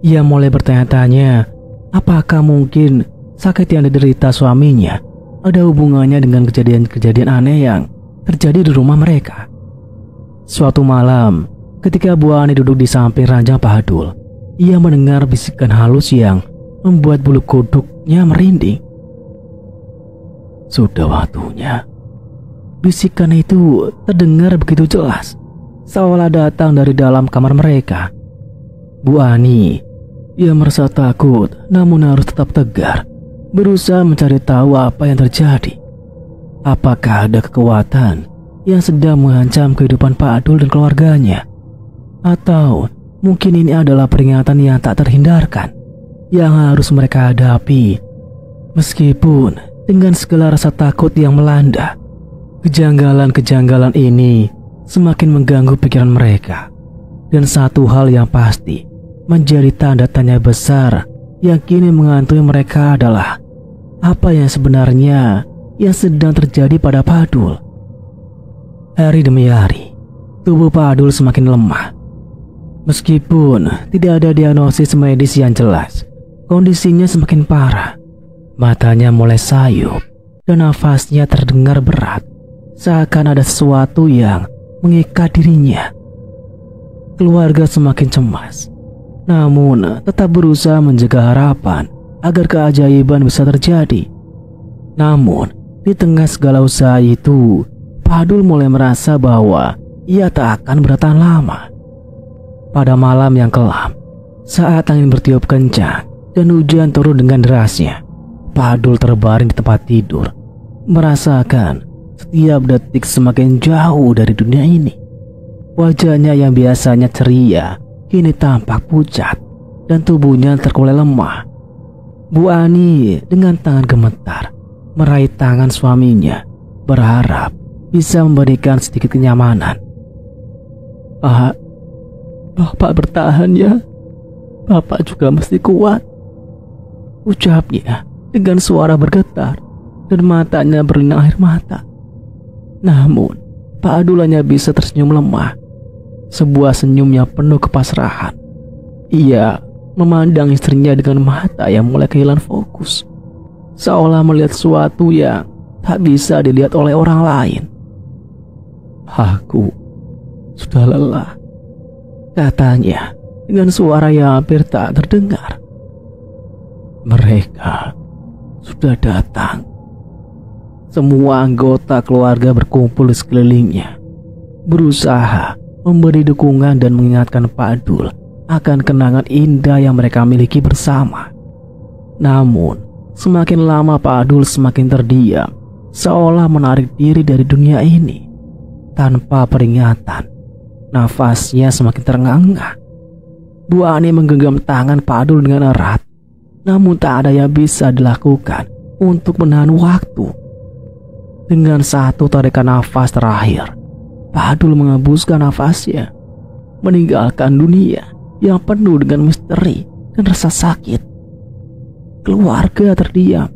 Ia mulai bertanya-tanya, apakah mungkin sakit yang diderita suaminya ada hubungannya dengan kejadian-kejadian aneh yang terjadi di rumah mereka. Suatu malam, ketika Bu Ani duduk di samping ranjang Pak Dul, ia mendengar bisikan halus yang membuat bulu kuduknya merinding. Sudah waktunya. Bisikan itu terdengar begitu jelas, seolah datang dari dalam kamar mereka. Bu Ani, ia merasa takut namun harus tetap tegar, berusaha mencari tahu apa yang terjadi. Apakah ada kekuatan yang sedang mengancam kehidupan Pak Adul dan keluarganya. Atau mungkin ini adalah peringatan yang tak terhindarkan yang harus mereka hadapi. Meskipun dengan segala rasa takut yang melanda, kejanggalan-kejanggalan ini semakin mengganggu pikiran mereka. Dan satu hal yang pasti menjadi tanda tanya besar yang kini menghantui mereka adalah apa yang sebenarnya yang sedang terjadi pada Pak Adul. Hari demi hari, tubuh Pak Adul semakin lemah. Meskipun tidak ada diagnosis medis yang jelas, kondisinya semakin parah. Matanya mulai sayup dan nafasnya terdengar berat, seakan ada sesuatu yang mengikat dirinya. Keluarga semakin cemas, namun tetap berusaha menjaga harapan agar keajaiban bisa terjadi. Namun di tengah segala usaha itu, Pak Adul mulai merasa bahwa ia tak akan bertahan lama. Pada malam yang kelam, saat angin bertiup kencang dan hujan turun dengan derasnya, Pak Adul terbaring di tempat tidur, merasakan setiap detik semakin jauh dari dunia ini. Wajahnya yang biasanya ceria kini tampak pucat dan tubuhnya terkulai lemah. Bu Ani dengan tangan gemetar meraih tangan suaminya, berharap bisa memberikan sedikit kenyamanan. "Pak, Bapak bertahan ya. Bapak juga mesti kuat," ucapnya dengan suara bergetar dan matanya berlinang air mata. Namun Pak Adul hanya bisa tersenyum lemah, sebuah senyum yang penuh kepasrahan. Ia memandang istrinya dengan mata yang mulai kehilangan fokus, seolah melihat sesuatu yang tak bisa dilihat oleh orang lain. "Aku sudah lelah," katanya dengan suara yang hampir tak terdengar. Mereka sudah datang. Semua anggota keluarga berkumpul di sekelilingnya, berusaha memberi dukungan dan mengingatkan Pak Adul akan kenangan indah yang mereka miliki bersama. Namun semakin lama Pak Adul semakin terdiam, seolah menarik diri dari dunia ini. Tanpa peringatan, nafasnya semakin terengah-engah. Bu Ani menggenggam tangan Pak Adul dengan erat, namun tak ada yang bisa dilakukan untuk menahan waktu. Dengan satu tarikan nafas terakhir, Pak Adul mengembuskan nafasnya, meninggalkan dunia yang penuh dengan misteri dan rasa sakit. Keluarga terdiam,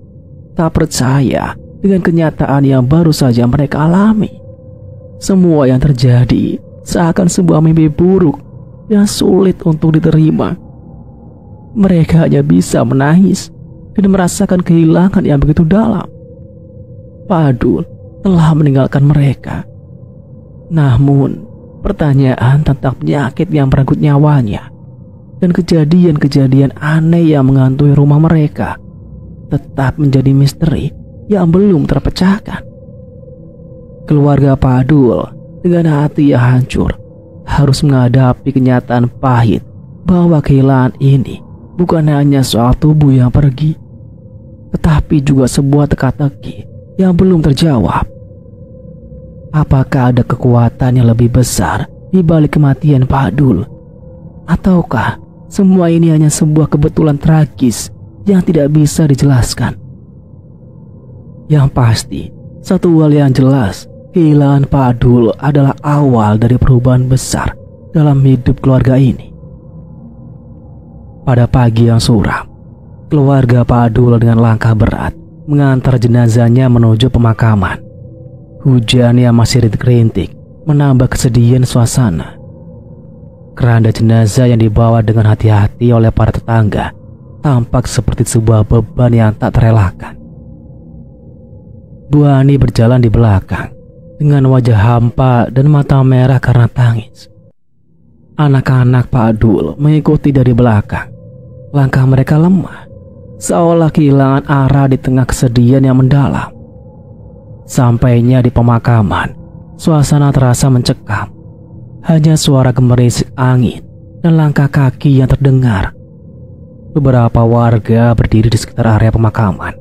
tak percaya dengan kenyataan yang baru saja mereka alami. Semua yang terjadi seakan sebuah mimpi buruk yang sulit untuk diterima. Mereka hanya bisa menangis dan merasakan kehilangan yang begitu dalam. Pak Adul telah meninggalkan mereka. Namun pertanyaan tentang penyakit yang merenggut nyawanya dan kejadian-kejadian aneh yang menghantui rumah mereka tetap menjadi misteri yang belum terpecahkan. Keluarga Pak Adul dengan hati yang hancur harus menghadapi kenyataan pahit bahwa kehilangan ini bukan hanya soal tubuh yang pergi, tetapi juga sebuah teka-teki yang belum terjawab. Apakah ada kekuatan yang lebih besar di balik kematian Pak Adul? Ataukah semua ini hanya sebuah kebetulan tragis yang tidak bisa dijelaskan? Yang pasti, satu hal yang jelas, kehilangan Pak Adul adalah awal dari perubahan besar dalam hidup keluarga ini. Pada pagi yang suram, keluarga Pak Adul dengan langkah berat mengantar jenazahnya menuju pemakaman. Hujan yang masih rintik-rintik menambah kesedihan suasana. Keranda jenazah yang dibawa dengan hati-hati oleh para tetangga tampak seperti sebuah beban yang tak terelakkan. Bu Ani berjalan di belakang dengan wajah hampa dan mata merah karena tangis. Anak-anak Pak Adul mengikuti dari belakang. Langkah mereka lemah, seolah kehilangan arah di tengah kesedihan yang mendalam. Sampainya di pemakaman, suasana terasa mencekam. Hanya suara gemerisik angin dan langkah kaki yang terdengar. Beberapa warga berdiri di sekitar area pemakaman,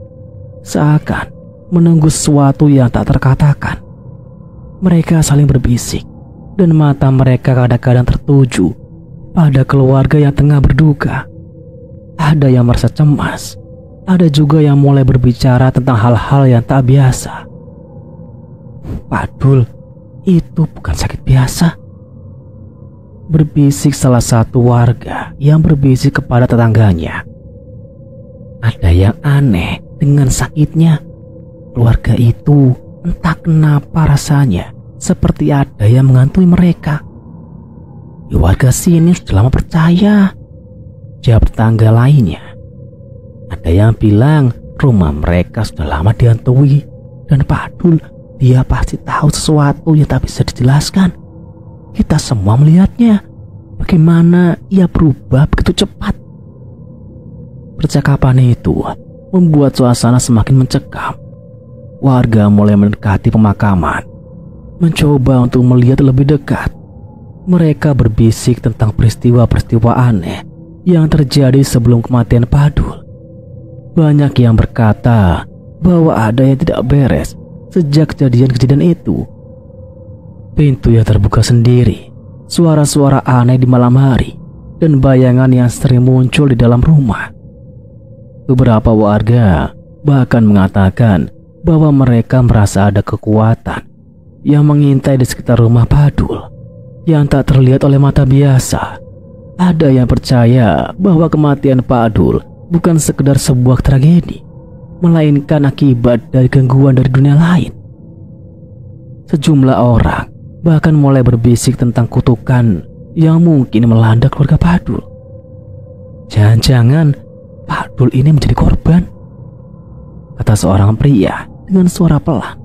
seakan menunggu sesuatu yang tak terkatakan. mereka saling berbisik dan mata mereka kadang-kadang tertuju pada keluarga yang tengah berduka. Ada yang merasa cemas, ada juga yang mulai berbicara tentang hal-hal yang tak biasa. "Pak Dul, itu bukan sakit biasa," berbisik salah satu warga yang berbisik kepada tetangganya. "Ada yang aneh dengan sakitnya. Keluarga itu entah kenapa rasanya seperti ada yang menghantui mereka." "Di warga sini sudah lama percaya," jawab tetangga lainnya. "Ada yang bilang rumah mereka sudah lama dihantui. Dan Pak Dul, dia pasti tahu sesuatu yang tak bisa dijelaskan. Kita semua melihatnya. Bagaimana ia berubah begitu cepat?" Percakapan itu membuat suasana semakin mencekam. Warga mulai mendekati pemakaman, mencoba untuk melihat lebih dekat. Mereka berbisik tentang peristiwa-peristiwa aneh yang terjadi sebelum kematian Pak Dul. Banyak yang berkata bahwa ada yang tidak beres sejak kejadian-kejadian itu. Pintu yang terbuka sendiri, suara-suara aneh di malam hari, dan bayangan yang sering muncul di dalam rumah. Beberapa warga bahkan mengatakan bahwa mereka merasa ada kekuatan yang mengintai di sekitar rumah Pak Dul yang tak terlihat oleh mata biasa. Ada yang percaya bahwa kematian Pak Dul bukan sekedar sebuah tragedi, melainkan akibat dari gangguan dari dunia lain. Sejumlah orang bahkan mulai berbisik tentang kutukan yang mungkin melanda keluarga Pak Dul. "Jangan-jangan Pak Dul ini menjadi korban," kata seorang pria dengan suara pelan.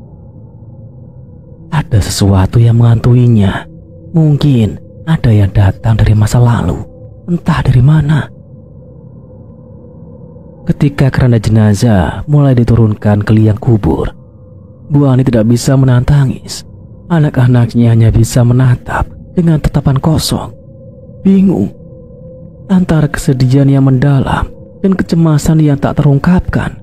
"Ada sesuatu yang menghantuinya. Mungkin ada yang datang dari masa lalu, entah dari mana." Ketika keranda jenazah mulai diturunkan ke liang kubur, Bu Ani tidak bisa menahan tangis. Anak-anaknya hanya bisa menatap dengan tatapan kosong, bingung antara kesedihan yang mendalam dan kecemasan yang tak terungkapkan.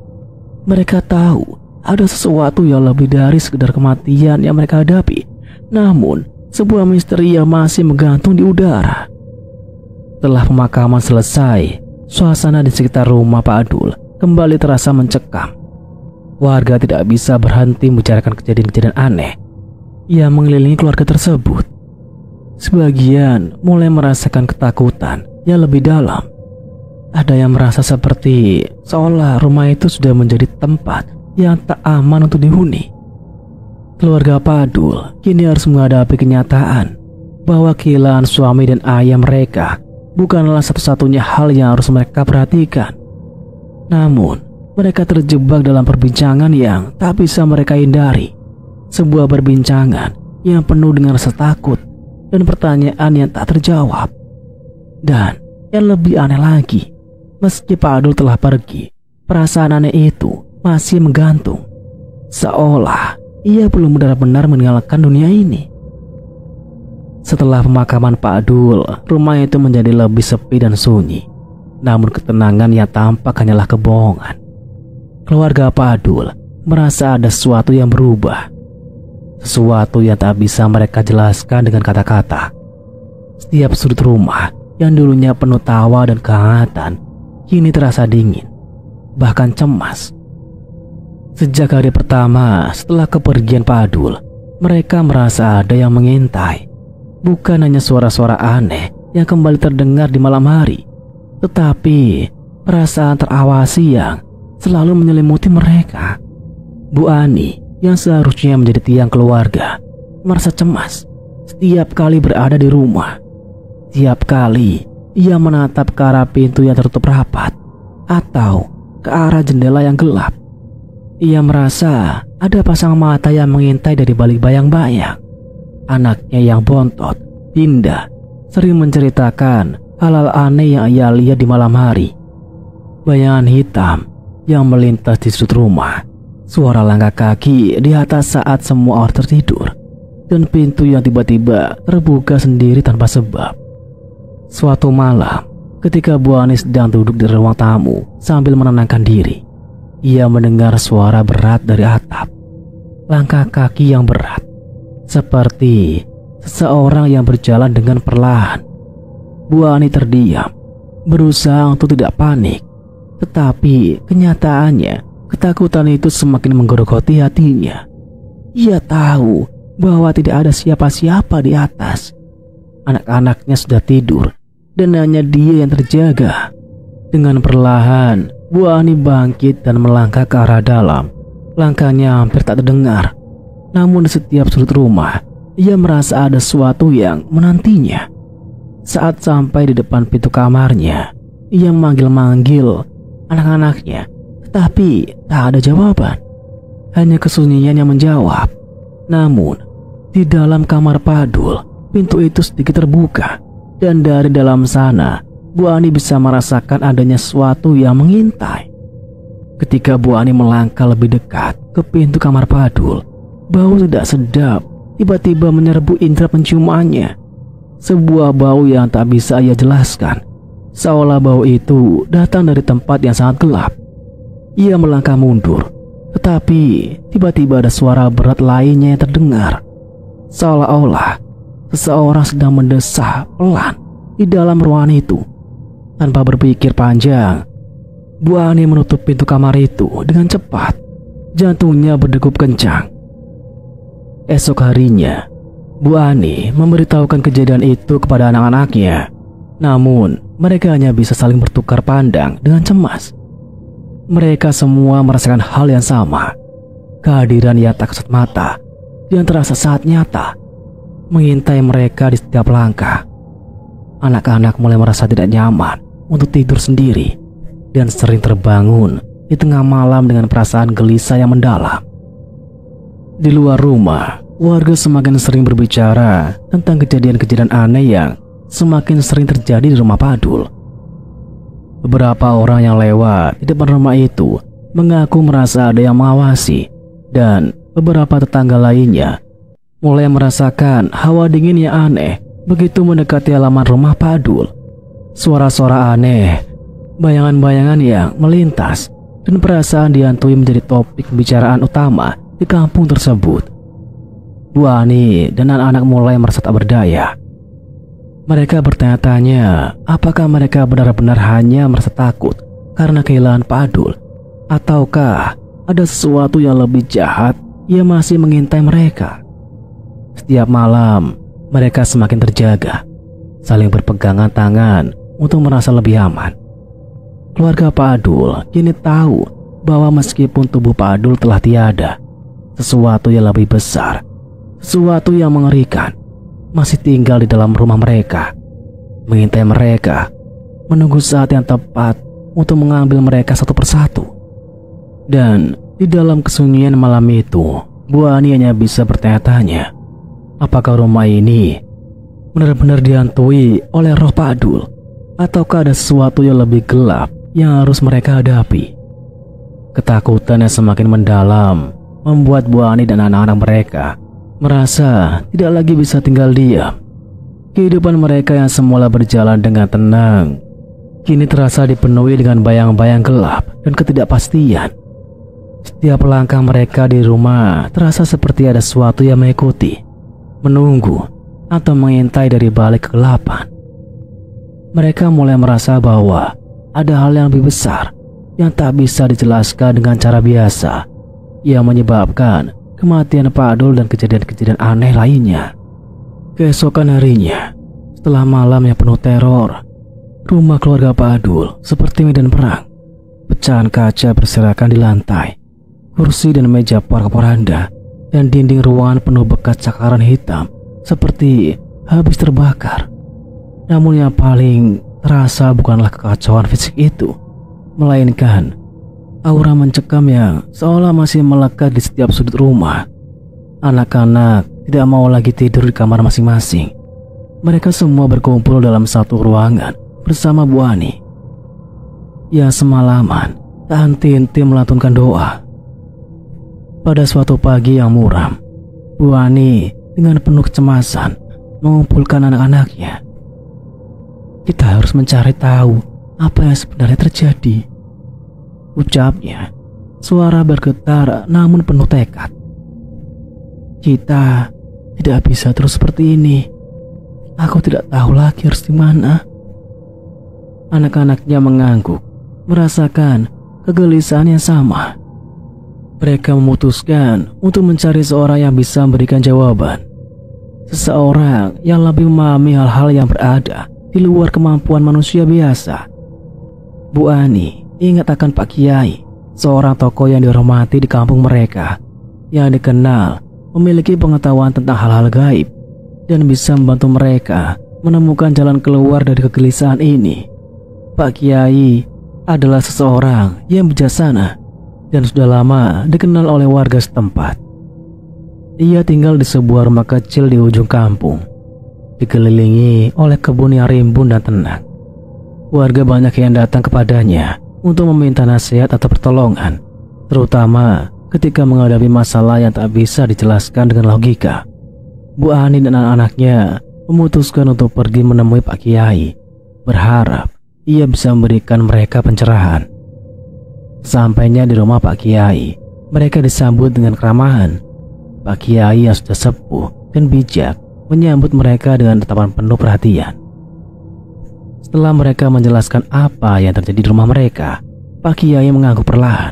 Mereka tahu ada sesuatu yang lebih dari sekedar kematian yang mereka hadapi, namun sebuah misteri yang masih menggantung di udara. Setelah pemakaman selesai, suasana di sekitar rumah Pak Dul kembali terasa mencekam. Warga tidak bisa berhenti membicarakan kejadian-kejadian aneh yang mengelilingi keluarga tersebut. Sebagian mulai merasakan ketakutan yang lebih dalam. Ada yang merasa seperti seolah rumah itu sudah menjadi tempat yang tak aman untuk dihuni. Keluarga Pak Dul kini harus menghadapi kenyataan bahwa kehilangan suami dan ayah mereka bukanlah satu-satunya hal yang harus mereka perhatikan. Namun, mereka terjebak dalam perbincangan yang tak bisa mereka hindari. Sebuah perbincangan yang penuh dengan rasa takut dan pertanyaan yang tak terjawab. Dan yang lebih aneh lagi, meski Pak Dul telah pergi, perasaan aneh itu masih menggantung. Seolah ia belum benar-benar meninggalkan dunia ini. Setelah pemakaman Pak Dul, rumah itu menjadi lebih sepi dan sunyi. Namun ketenangan yang tampak hanyalah kebohongan. Keluarga Pak Dul merasa ada sesuatu yang berubah. Sesuatu yang tak bisa mereka jelaskan dengan kata-kata. Setiap sudut rumah yang dulunya penuh tawa dan kehangatan kini terasa dingin, bahkan cemas. Sejak hari pertama setelah kepergian Pak Dul, mereka merasa ada yang mengintai. Bukan hanya suara-suara aneh yang kembali terdengar di malam hari, tetapi perasaan terawasi yang selalu menyelimuti mereka. Bu Ani yang seharusnya menjadi tiang keluarga merasa cemas setiap kali berada di rumah. Setiap kali ia menatap ke arah pintu yang tertutup rapat atau ke arah jendela yang gelap, ia merasa ada pasang mata yang mengintai dari balik bayang-bayang. Anaknya yang bontot, Dinda, sering menceritakan hal-hal aneh yang ia lihat di malam hari. Bayangan hitam yang melintas di sudut rumah, suara langkah kaki di atas saat semua orang tertidur, dan pintu yang tiba-tiba terbuka sendiri tanpa sebab. Suatu malam, ketika Bu Ani sedang duduk di ruang tamu sambil menenangkan diri, ia mendengar suara berat dari atap. Langkah kaki yang berat, seperti seseorang yang berjalan dengan perlahan. Bu Ani terdiam, berusaha untuk tidak panik. Tetapi kenyataannya, ketakutan itu semakin menggerogoti hatinya. Ia tahu bahwa tidak ada siapa-siapa di atas. Anak-anaknya sudah tidur dan hanya dia yang terjaga. Dengan perlahan, Bu Ani bangkit dan melangkah ke arah dalam. Langkahnya hampir tak terdengar. Namun di setiap sudut rumah, ia merasa ada sesuatu yang menantinya. Saat sampai di depan pintu kamarnya, ia manggil-manggil anak-anaknya, tetapi tak ada jawaban. Hanya kesunyian yang menjawab. Namun, di dalam kamar Padul, pintu itu sedikit terbuka, dan dari dalam sana, Bu Ani bisa merasakan adanya sesuatu yang mengintai. Ketika Bu Ani melangkah lebih dekat ke pintu kamar Padul, bau tidak sedap tiba-tiba menyerbu indera penciumannya. Sebuah bau yang tak bisa ia jelaskan, seolah bau itu datang dari tempat yang sangat gelap. Ia melangkah mundur, tetapi tiba-tiba ada suara berat lainnya yang terdengar. Seolah-olah seseorang sedang mendesah pelan di dalam ruangan itu. Tanpa berpikir panjang, Bu Ani menutup pintu kamar itu dengan cepat. Jantungnya berdegup kencang. Esok harinya, Bu Ani memberitahukan kejadian itu kepada anak-anaknya. Namun, mereka hanya bisa saling bertukar pandang dengan cemas. Mereka semua merasakan hal yang sama. Kehadiran yang tak kasat mata, yang terasa sangat nyata, mengintai mereka di setiap langkah. Anak-anak mulai merasa tidak nyaman untuk tidur sendiri dan sering terbangun di tengah malam dengan perasaan gelisah yang mendalam. Di luar rumah, warga semakin sering berbicara tentang kejadian-kejadian aneh yang semakin sering terjadi di rumah Padul. Beberapa orang yang lewat di depan rumah itu mengaku merasa ada yang mengawasi, dan beberapa tetangga lainnya mulai merasakan hawa dingin yang aneh begitu mendekati halaman rumah Padul. Suara-suara aneh, bayangan-bayangan yang melintas, dan perasaan dihantui menjadi topik pembicaraan utama di kampung tersebut. Bu Ani dan anak-anak mulai merasa tak berdaya. Mereka bertanya-tanya apakah mereka benar-benar hanya merasa takut karena kehilangan Padul, ataukah ada sesuatu yang lebih jahat yang masih mengintai mereka. Setiap malam, mereka semakin terjaga, saling berpegangan tangan untuk merasa lebih aman. Keluarga Padul kini tahu bahwa meskipun tubuh Padul telah tiada, sesuatu yang lebih besar, sesuatu yang mengerikan, masih tinggal di dalam rumah mereka, mengintai mereka, menunggu saat yang tepat untuk mengambil mereka satu persatu. Dan di dalam kesunyian malam itu, Bu Ani hanya bisa bertanya-tanya, apakah rumah ini benar-benar dihantui oleh roh Padul, ataukah ada sesuatu yang lebih gelap yang harus mereka hadapi. Ketakutan yang semakin mendalam membuat Bu Ani dan anak-anak mereka merasa tidak lagi bisa tinggal diam. Kehidupan mereka yang semula berjalan dengan tenang kini terasa dipenuhi dengan bayang-bayang gelap dan ketidakpastian. Setiap langkah mereka di rumah terasa seperti ada sesuatu yang mengikuti, menunggu, atau mengintai dari balik kegelapan. Mereka mulai merasa bahwa ada hal yang lebih besar yang tak bisa dijelaskan dengan cara biasa, yang menyebabkan kematian Padul dan kejadian-kejadian aneh lainnya. Keesokan harinya, setelah malam yang penuh teror, rumah keluarga Padul seperti medan perang. Pecahan kaca berserakan di lantai, kursi dan meja porak-poranda, dan dinding ruangan penuh bekas cakaran hitam seperti habis terbakar. Namun yang paling terasa bukanlah kekacauan fisik itu, melainkan aura mencekam yang seolah masih melekat di setiap sudut rumah. Anak-anak tidak mau lagi tidur di kamar masing-masing. Mereka semua berkumpul dalam satu ruangan bersama Bu Ani, yang semalaman tak henti-henti melantunkan doa. Pada suatu pagi yang muram, Bu Ani dengan penuh kecemasan mengumpulkan anak-anaknya. Kita harus mencari tahu apa yang sebenarnya terjadi, ucapnya. Suara bergetar namun penuh tekad. Kita Tidak bisa terus seperti ini. Aku tidak tahu lagi harus di mana. Anak-anaknya mengangguk, merasakan kegelisahan yang sama. Mereka memutuskan untuk mencari seorang yang bisa memberikan jawaban. Seseorang yang lebih memahami hal-hal yang berada di luar kemampuan manusia biasa. Bu Ani ingat akan Pak Kiai, seorang tokoh yang dihormati di kampung mereka, yang dikenal memiliki pengetahuan tentang hal-hal gaib dan bisa membantu mereka menemukan jalan keluar dari kegelisahan ini. Pak Kiai adalah seseorang yang bijaksana dan sudah lama dikenal oleh warga setempat. Ia tinggal di sebuah rumah kecil di ujung kampung, dikelilingi oleh kebun yang rimbun dan tenang. Warga banyak yang datang kepadanya untuk meminta nasihat atau pertolongan, terutama ketika menghadapi masalah yang tak bisa dijelaskan dengan logika. Bu Ani dan anak-anaknya memutuskan untuk pergi menemui Pak Kiai, berharap ia bisa memberikan mereka pencerahan. Sampainya di rumah Pak Kiai, mereka disambut dengan keramahan. Pak Kiai yang sudah sepuh dan bijak menyambut mereka dengan tatapan penuh perhatian. Setelah mereka menjelaskan apa yang terjadi di rumah mereka, Pak Kiai mengangguk perlahan.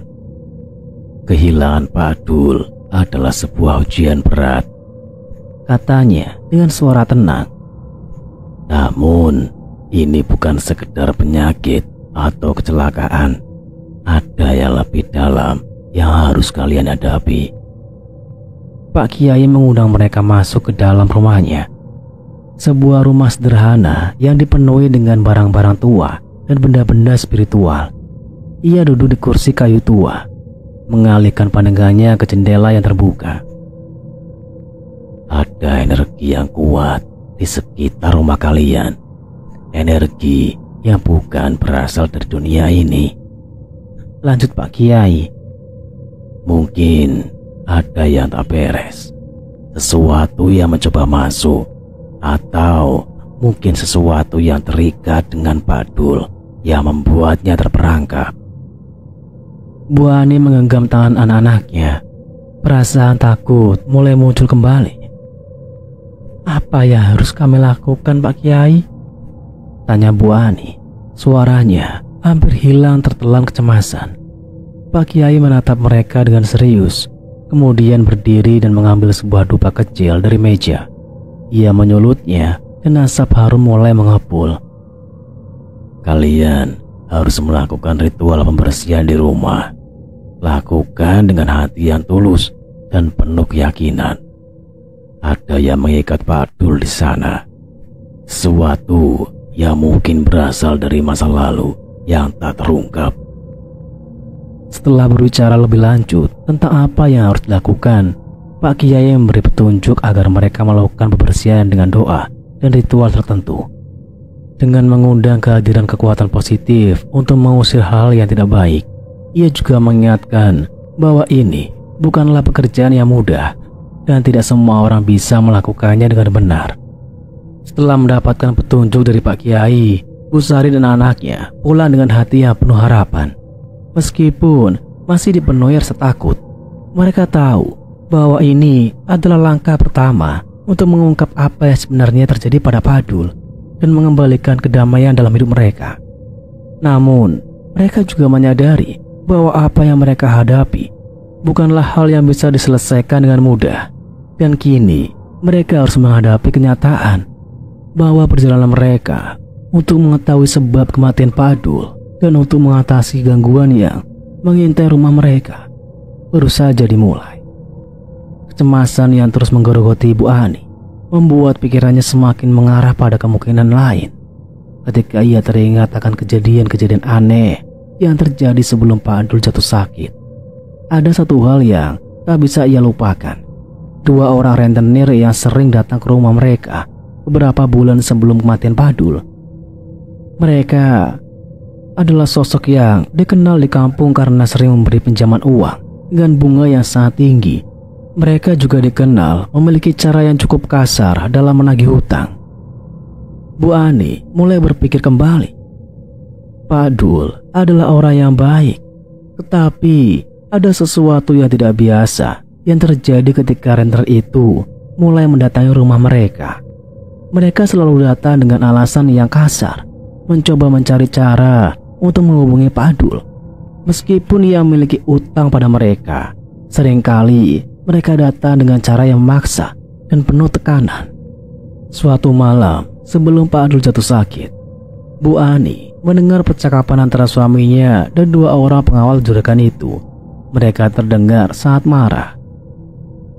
Kehilangan Pak Dul adalah sebuah ujian berat, katanya dengan suara tenang. Namun, ini bukan sekedar penyakit atau kecelakaan. Ada yang lebih dalam yang harus kalian hadapi. Pak Kiai mengundang mereka masuk ke dalam rumahnya. Sebuah rumah sederhana yang dipenuhi dengan barang-barang tua dan benda-benda spiritual. Ia duduk di kursi kayu tua, mengalihkan pandangannya ke jendela yang terbuka. Ada energi yang kuat di sekitar rumah kalian. Energi yang bukan berasal dari dunia ini. Lanjut Pak Kiai. Mungkin ada yang tak beres, sesuatu yang mencoba masuk, atau mungkin sesuatu yang terikat dengan Pak Dul yang membuatnya terperangkap. Bu Ani menggenggam tangan anak-anaknya. Perasaan takut mulai muncul kembali. Apa yang harus kami lakukan Pak Kiai? Tanya Bu Ani. Suaranya hampir hilang tertelan kecemasan. Pak Kiai menatap mereka dengan serius, kemudian berdiri dan mengambil sebuah dupa kecil dari meja. Ia menyulutnya dan asap harum mulai mengepul. Kalian harus melakukan ritual pembersihan di rumah. Lakukan dengan hati yang tulus dan penuh keyakinan. Ada yang mengikat Pak Dul di sana. Sesuatu yang mungkin berasal dari masa lalu yang tak terungkap. Setelah berbicara lebih lanjut tentang apa yang harus dilakukan, Pak Kiai memberi petunjuk agar mereka melakukan pembersihan dengan doa dan ritual tertentu. Dengan mengundang kehadiran kekuatan positif untuk mengusir hal yang tidak baik, ia juga mengingatkan bahwa ini bukanlah pekerjaan yang mudah dan tidak semua orang bisa melakukannya dengan benar. Setelah mendapatkan petunjuk dari Pak Kiai, Bu Sari dan anaknya pulang dengan hati yang penuh harapan. Meskipun masih dipenuhi rasa takut, mereka tahu bahwa ini adalah langkah pertama untuk mengungkap apa yang sebenarnya terjadi pada Pak Dul dan mengembalikan kedamaian dalam hidup mereka. Namun, mereka juga menyadari bahwa apa yang mereka hadapi bukanlah hal yang bisa diselesaikan dengan mudah. Dan kini, mereka harus menghadapi kenyataan bahwa perjalanan mereka untuk mengetahui sebab kematian Pak Dul dan untuk mengatasi gangguan yang mengintai rumah mereka baru saja dimulai. Kecemasan yang terus menggerogoti Bu Ani membuat pikirannya semakin mengarah pada kemungkinan lain. Ketika ia teringat akan kejadian-kejadian aneh yang terjadi sebelum Pak Dul jatuh sakit, ada satu hal yang tak bisa ia lupakan. Dua orang rentenir yang sering datang ke rumah mereka beberapa bulan sebelum kematian Pak Dul. Mereka adalah sosok yang dikenal di kampung karena sering memberi pinjaman uang dengan bunga yang sangat tinggi. Mereka juga dikenal memiliki cara yang cukup kasar dalam menagih hutang. Bu Ani mulai berpikir kembali. Pak Dul adalah orang yang baik, tetapi ada sesuatu yang tidak biasa yang terjadi ketika renter itu mulai mendatangi rumah mereka. Mereka selalu datang dengan alasan yang kasar, mencoba mencari cara untuk menghubungi Pak Adul. Meskipun ia memiliki utang pada mereka, seringkali mereka datang dengan cara yang memaksa dan penuh tekanan. Suatu malam sebelum Pak Adul jatuh sakit, Bu Ani mendengar percakapan antara suaminya dan dua orang pengawal juragan itu. Mereka terdengar sangat marah.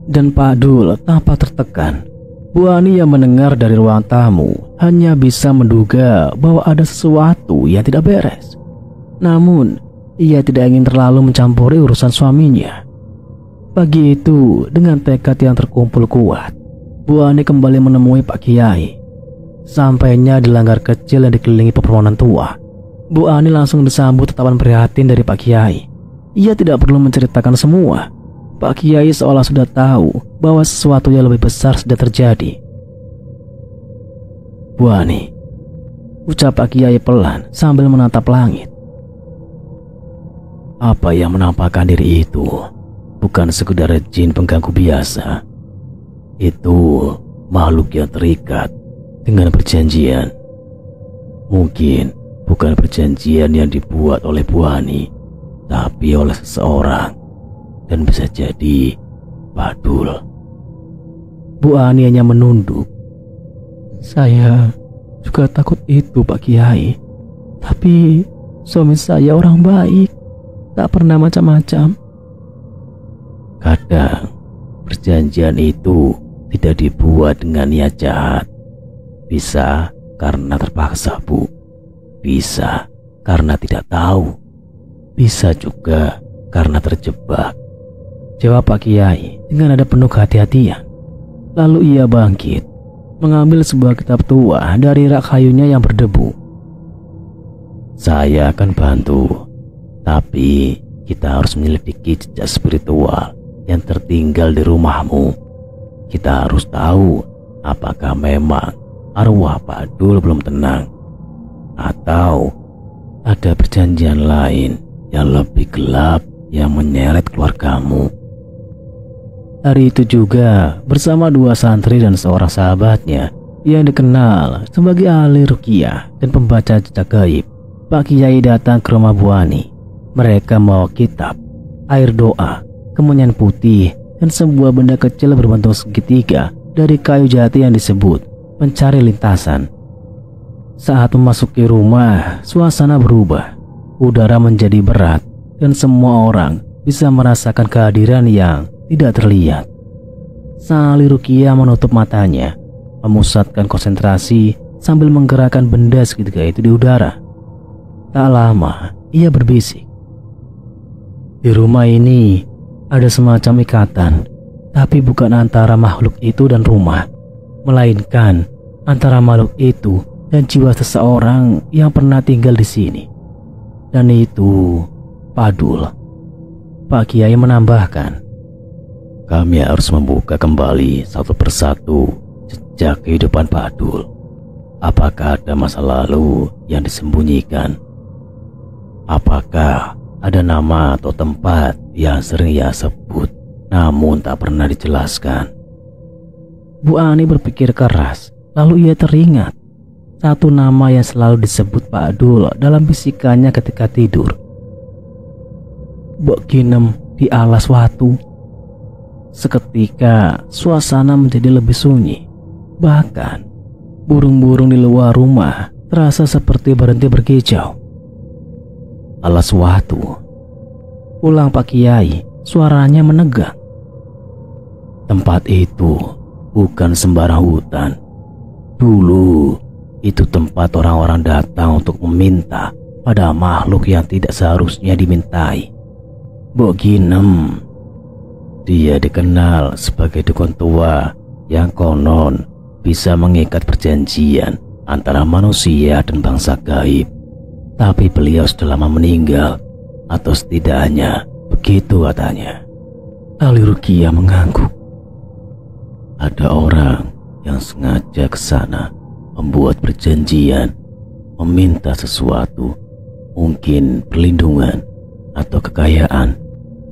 Dan Pak Adul tampak tertekan. Bu Ani yang mendengar dari ruang tamu hanya bisa menduga bahwa ada sesuatu yang tidak beres. Namun, ia tidak ingin terlalu mencampuri urusan suaminya. Pagi itu, dengan tekad yang terkumpul kuat, Bu Ani kembali menemui Pak Kiai. Sampainya di langgar kecil yang dikelilingi pepohonan tua, Bu Ani langsung disambut tatapan prihatin dari Pak Kiai. Ia tidak perlu menceritakan semua. Pak Kiai seolah sudah tahu bahwa sesuatu yang lebih besar sudah terjadi. "Bu Ani," ucap Pak Kiai pelan sambil menatap langit. "Apa yang menampakkan diri itu bukan sekedar jin pengganggu biasa. Itu makhluk yang terikat dengan perjanjian. Mungkin bukan perjanjian yang dibuat oleh Bu Ani, tapi oleh seseorang. Dan bisa jadi Pak Adul." Bu Ani hanya menunduk. "Saya juga takut itu, Pak Kiai. Tapi suami saya orang baik, tak pernah macam-macam." "Kadang perjanjian itu tidak dibuat dengan niat jahat. Bisa karena terpaksa, Bu. Bisa karena tidak tahu. Bisa juga karena terjebak," jawab Pak Kiai dengan nada penuh kehati-hatian. Lalu ia bangkit, mengambil sebuah kitab tua dari rak kayunya yang berdebu. "Saya akan bantu, tapi kita harus menyelidiki jejak spiritual yang tertinggal di rumahmu. Kita harus tahu apakah memang arwah Pak Adul belum tenang, atau ada perjanjian lain yang lebih gelap yang menyeret keluargamu." Hari itu juga, bersama dua santri dan seorang sahabatnya yang dikenal sebagai ahli ruqyah dan pembaca jejak gaib, Pak Kiai datang ke rumah Bu Ani. Mereka membawa kitab, air doa, kemenyan putih, dan sebuah benda kecil berbentuk segitiga dari kayu jati yang disebut pencari lintasan. Saat memasuki rumah, suasana berubah. Udara menjadi berat dan semua orang bisa merasakan kehadiran yang tidak terlihat. Sang ahli ruqyah menutup matanya, memusatkan konsentrasi sambil menggerakkan benda segitiga itu di udara. Tak lama, ia berbisik. "Di rumah ini ada semacam ikatan, tapi bukan antara makhluk itu dan rumah, melainkan antara makhluk itu dan jiwa seseorang yang pernah tinggal di sini. Dan itu Pak Adul." Pak Kiai menambahkan, "Kami harus membuka kembali satu persatu jejak kehidupan Pak Adul. Apakah ada masa lalu yang disembunyikan? Apakah ada nama atau tempat yang sering ia sebut namun tak pernah dijelaskan?" Bu Ani berpikir keras, lalu ia teringat satu nama yang selalu disebut Pak Adul dalam bisikannya ketika tidur. "Mbok Ginem di alas watu." Seketika suasana menjadi lebih sunyi. Bahkan burung-burung di luar rumah terasa seperti berhenti berkicau. "Alas watu," ulang Pak Kiai, suaranya menegang. "Tempat itu bukan sembarang hutan. Dulu itu tempat orang-orang datang untuk meminta pada makhluk yang tidak seharusnya dimintai. Mbok Ginem, dia dikenal sebagai dukun tua yang konon bisa mengikat perjanjian antara manusia dan bangsa gaib. Tapi beliau sudah lama meninggal, atau setidaknya begitu katanya." Ahli ruqyah mengangguk. "Ada orang yang sengaja ke sana membuat perjanjian, meminta sesuatu, mungkin perlindungan atau kekayaan,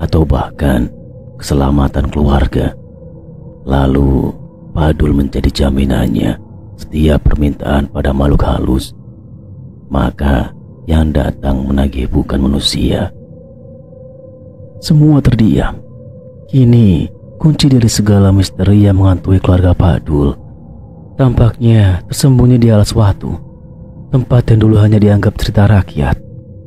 atau bahkan keselamatan keluarga. Lalu Pak Dul menjadi jaminannya setiap permintaan pada makhluk halus, maka yang datang menagih bukan manusia. Semua terdiam. Kini kunci dari segala misteri yang menghantui keluarga Pak Dul tampaknya tersembunyi di alas watu, tempat yang dulu hanya dianggap cerita rakyat,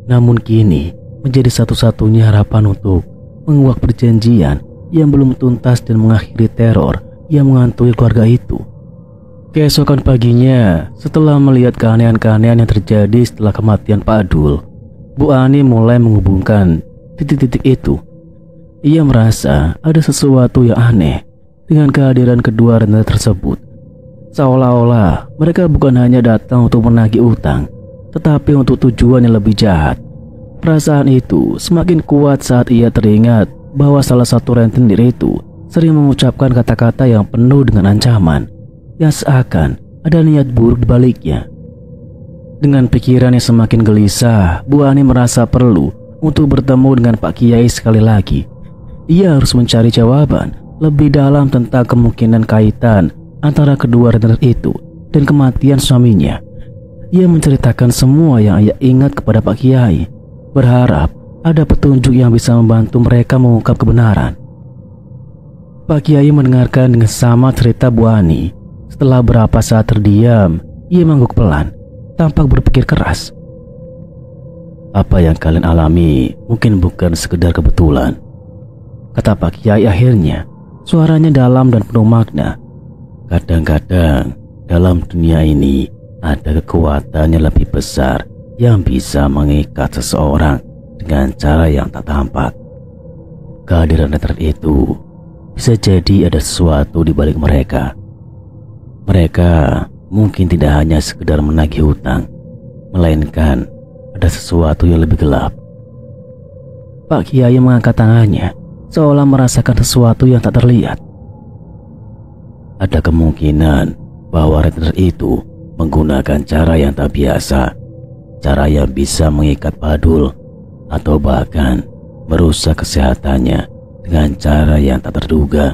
namun kini menjadi satu-satunya harapan untuk menguak perjanjian yang belum tuntas dan mengakhiri teror yang menghantui keluarga itu. Keesokan paginya, setelah melihat keanehan-keanehan yang terjadi setelah kematian Pak Dul, Bu Ani mulai menghubungkan titik-titik itu. Ia merasa ada sesuatu yang aneh dengan kehadiran kedua rentenir tersebut. Seolah-olah mereka bukan hanya datang untuk menagih utang, tetapi untuk tujuan yang lebih jahat. Perasaan itu semakin kuat saat ia teringat bahwa salah satu rentenir itu sering mengucapkan kata-kata yang penuh dengan ancaman, yang seakan ada niat buruk di baliknya. Dengan pikiran yang semakin gelisah, Bu Ani merasa perlu untuk bertemu dengan Pak Kiai sekali lagi. Ia harus mencari jawaban lebih dalam tentang kemungkinan kaitan antara kedua rentenir itu dan kematian suaminya. Ia menceritakan semua yang ia ingat kepada Pak Kiai, berharap ada petunjuk yang bisa membantu mereka mengungkap kebenaran. Pak Kiai mendengarkan dengan sama cerita Bu Ani. Setelah berapa saat terdiam, ia mengangguk pelan, tampak berpikir keras. Apa yang kalian alami mungkin bukan sekedar kebetulan, kata Pak Kiai akhirnya. Suaranya dalam dan penuh makna. Kadang-kadang dalam dunia ini ada kekuatan yang lebih besar yang bisa mengikat seseorang dengan cara yang tak tampak. Kehadiran rentenir itu bisa jadi ada sesuatu di balik mereka. Mereka mungkin tidak hanya sekedar menagih hutang, melainkan ada sesuatu yang lebih gelap. Pak Kiai mengangkat tangannya, seolah merasakan sesuatu yang tak terlihat. Ada kemungkinan bahwa rentenir itu menggunakan cara yang tak biasa, cara yang bisa mengikat Pak Dul, atau bahkan merusak kesehatannya dengan cara yang tak terduga.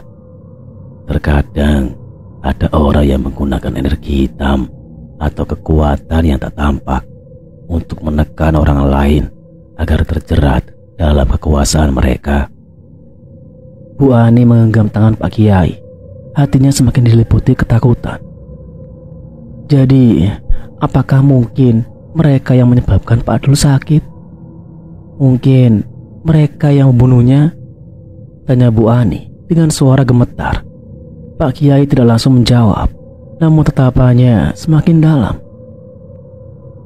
Terkadang ada orang yang menggunakan energi hitam atau kekuatan yang tak tampak untuk menekan orang lain agar terjerat dalam kekuasaan mereka. Bu Ani menggenggam tangan Pak Kiai. Hatinya semakin diliputi ketakutan. Jadi, apakah mungkin mereka yang menyebabkan Pak Dul sakit? Mungkin mereka yang membunuhnya? Tanya Bu Ani dengan suara gemetar. Pak Kiai tidak langsung menjawab, namun tatapannya semakin dalam.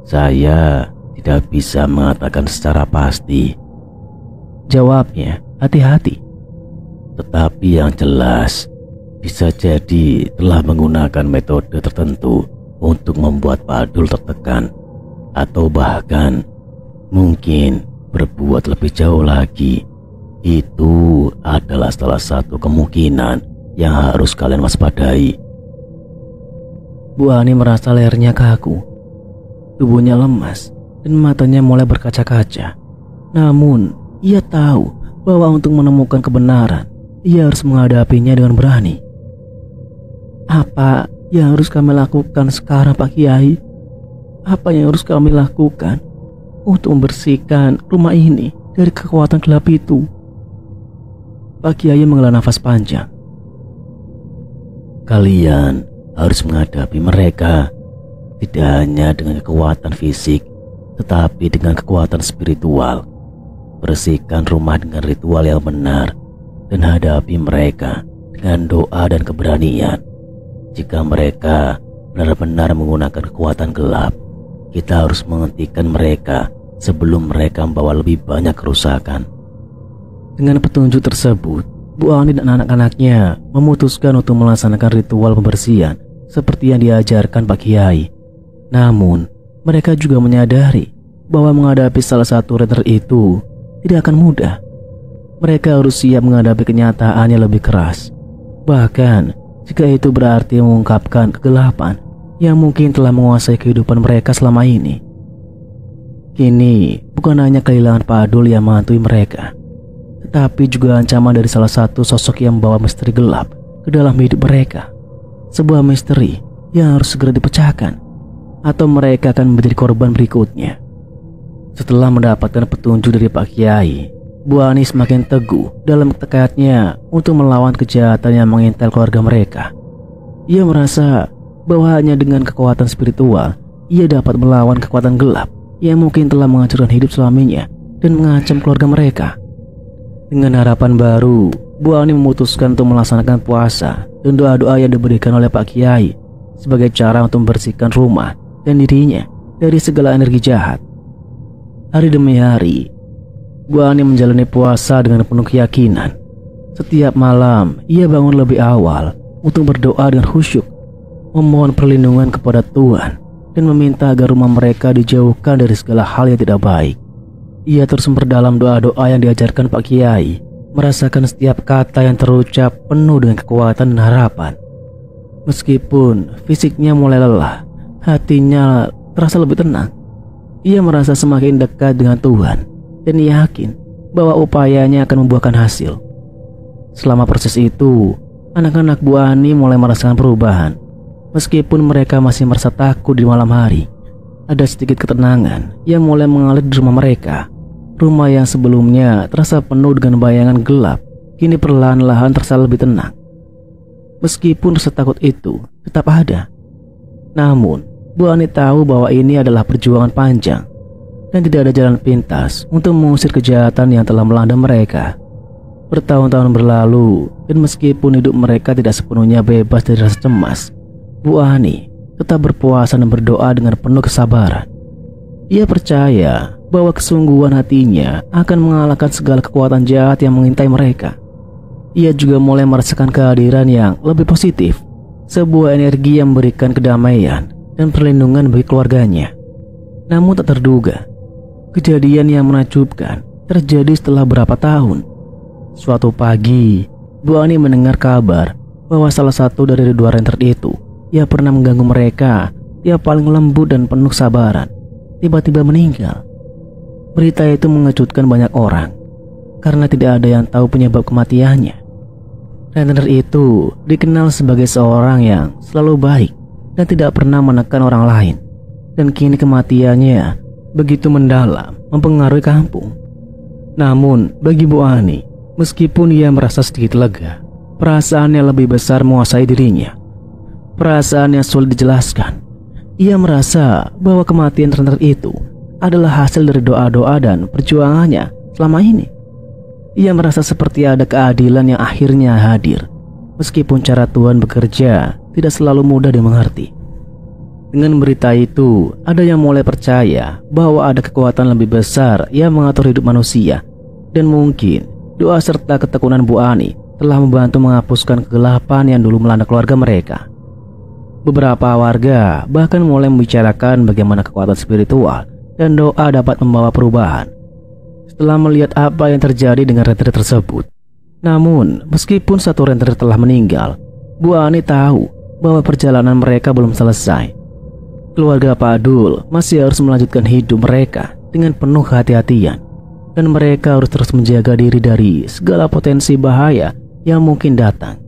Saya tidak bisa mengatakan secara pasti, jawabnya hati-hati. Tetapi yang jelas, bisa jadi telah menggunakan metode tertentu untuk membuat Pak Dul tertekan, atau bahkan mungkin berbuat lebih jauh lagi. Itu adalah salah satu kemungkinan yang harus kalian waspadai. Bu Ani merasa lehernya kaku, tubuhnya lemas, dan matanya mulai berkaca-kaca. Namun, ia tahu bahwa untuk menemukan kebenaran, ia harus menghadapinya dengan berani. Apa yang harus kami lakukan sekarang, Pak Kiai? Apa yang harus kami lakukan untuk membersihkan rumah ini dari kekuatan gelap itu? Pak Kiai menghela nafas panjang. Kalian harus menghadapi mereka tidak hanya dengan kekuatan fisik, tetapi dengan kekuatan spiritual. Bersihkan rumah dengan ritual yang benar dan hadapi mereka dengan doa dan keberanian. Jika mereka benar-benar menggunakan kekuatan gelap, kita harus menghentikan mereka sebelum mereka membawa lebih banyak kerusakan. Dengan petunjuk tersebut, Bu Ani dan anak-anaknya memutuskan untuk melaksanakan ritual pembersihan seperti yang diajarkan Pak Kiai. Namun, mereka juga menyadari bahwa menghadapi salah satu rentenir itu tidak akan mudah. Mereka harus siap menghadapi kenyataan yang lebih keras. Bahkan, jika itu berarti mengungkapkan kegelapan yang mungkin telah menguasai kehidupan mereka selama ini. Kini, bukan hanya kehilangan Pak Dul yang menghantui mereka, tetapi juga ancaman dari salah satu sosok yang membawa misteri gelap ke dalam hidup mereka. sebuah misteri yang harus segera dipecahkan, atau mereka akan menjadi korban berikutnya. Setelah mendapatkan petunjuk dari Pak Kiai, Bu Ani semakin teguh dalam tekadnya untuk melawan kejahatan yang mengintai keluarga mereka. Ia merasa bahwa hanya dengan kekuatan spiritual ia dapat melawan kekuatan gelap yang mungkin telah menghancurkan hidup suaminya dan mengancam keluarga mereka. Dengan harapan baru, Bu Ani memutuskan untuk melaksanakan puasa dan doa-doa yang diberikan oleh Pak Kiai sebagai cara untuk membersihkan rumah dan dirinya dari segala energi jahat. Hari demi hari, Bu Ani menjalani puasa dengan penuh keyakinan. Setiap malam, ia bangun lebih awal untuk berdoa dengan khusyuk, memohon perlindungan kepada Tuhan, dan meminta agar rumah mereka dijauhkan dari segala hal yang tidak baik. Ia terus memperdalam doa-doa yang diajarkan Pak Kiai, merasakan setiap kata yang terucap penuh dengan kekuatan dan harapan. Meskipun fisiknya mulai lelah, hatinya terasa lebih tenang. Ia merasa semakin dekat dengan Tuhan dan yakin bahwa upayanya akan membuahkan hasil. Selama proses itu, anak-anak Bu Ani mulai merasakan perubahan. Meskipun mereka masih merasa takut di malam hari, ada sedikit ketenangan yang mulai mengalir di rumah mereka. Rumah yang sebelumnya terasa penuh dengan bayangan gelap, kini perlahan-lahan terasa lebih tenang. Meskipun rasa takut itu tetap ada, namun Bu Ani tahu bahwa ini adalah perjuangan panjang dan tidak ada jalan pintas untuk mengusir kejahatan yang telah melanda mereka. Bertahun-tahun berlalu, dan meskipun hidup mereka tidak sepenuhnya bebas dari rasa cemas, Bu Ani tetap berpuasa dan berdoa dengan penuh kesabaran. Ia percaya bahwa kesungguhan hatinya akan mengalahkan segala kekuatan jahat yang mengintai mereka. Ia juga mulai merasakan kehadiran yang lebih positif, sebuah energi yang memberikan kedamaian dan perlindungan bagi keluarganya. Namun tak terduga, kejadian yang menakjubkan terjadi setelah berapa tahun. Suatu pagi, Bu Ani mendengar kabar bahwa salah satu dari dua renter itu yang pernah mengganggu mereka, yang paling lembut dan penuh kesabaran, tiba-tiba meninggal. Berita itu mengejutkan banyak orang karena tidak ada yang tahu penyebab kematiannya. Renter itu dikenal sebagai seorang yang selalu baik dan tidak pernah menekan orang lain, dan kini kematiannya begitu mendalam mempengaruhi kampung. Namun bagi Bu Ani, meskipun ia merasa sedikit lega, perasaan yang lebih besar menguasai dirinya. Perasaan yang sulit dijelaskan. Ia merasa bahwa kematian renter itu adalah hasil dari doa-doa dan perjuangannya selama ini. Ia merasa seperti ada keadilan yang akhirnya hadir, meskipun cara Tuhan bekerja tidak selalu mudah dimengerti. Dengan berita itu, ada yang mulai percaya bahwa ada kekuatan lebih besar yang mengatur hidup manusia, dan mungkin doa serta ketekunan Bu Ani telah membantu menghapuskan kegelapan yang dulu melanda keluarga mereka. Beberapa warga bahkan mulai membicarakan bagaimana kekuatan spiritual dan doa dapat membawa perubahan setelah melihat apa yang terjadi dengan renter tersebut. Namun, meskipun satu renter telah meninggal, Bu Ani tahu bahwa perjalanan mereka belum selesai. Keluarga Pak Dul masih harus melanjutkan hidup mereka dengan penuh kehati-hatian, dan mereka harus terus menjaga diri dari segala potensi bahaya yang mungkin datang.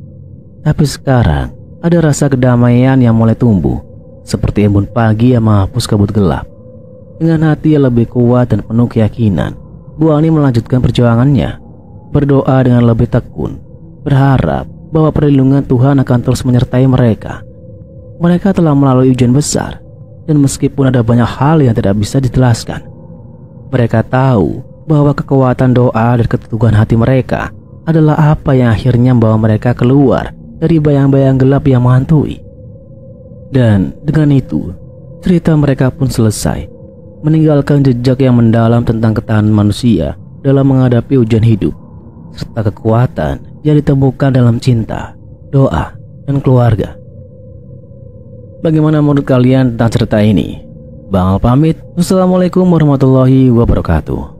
Tapi sekarang ada rasa kedamaian yang mulai tumbuh, seperti embun pagi yang menghapus kabut gelap. Dengan hati yang lebih kuat dan penuh keyakinan, Bu Ani melanjutkan perjuangannya, berdoa dengan lebih tekun, berharap bahwa perlindungan Tuhan akan terus menyertai mereka. Mereka telah melalui ujian besar, dan meskipun ada banyak hal yang tidak bisa dijelaskan, mereka tahu bahwa kekuatan doa dan keteguhan hati mereka adalah apa yang akhirnya membawa mereka keluar dari bayang-bayang gelap yang menghantui. Dan dengan itu, cerita mereka pun selesai, meninggalkan jejak yang mendalam tentang ketahanan manusia dalam menghadapi ujian hidup, serta kekuatan yang ditemukan dalam cinta, doa, dan keluarga. Bagaimana menurut kalian tentang cerita ini? Bang Al pamit. Wassalamualaikum warahmatullahi wabarakatuh.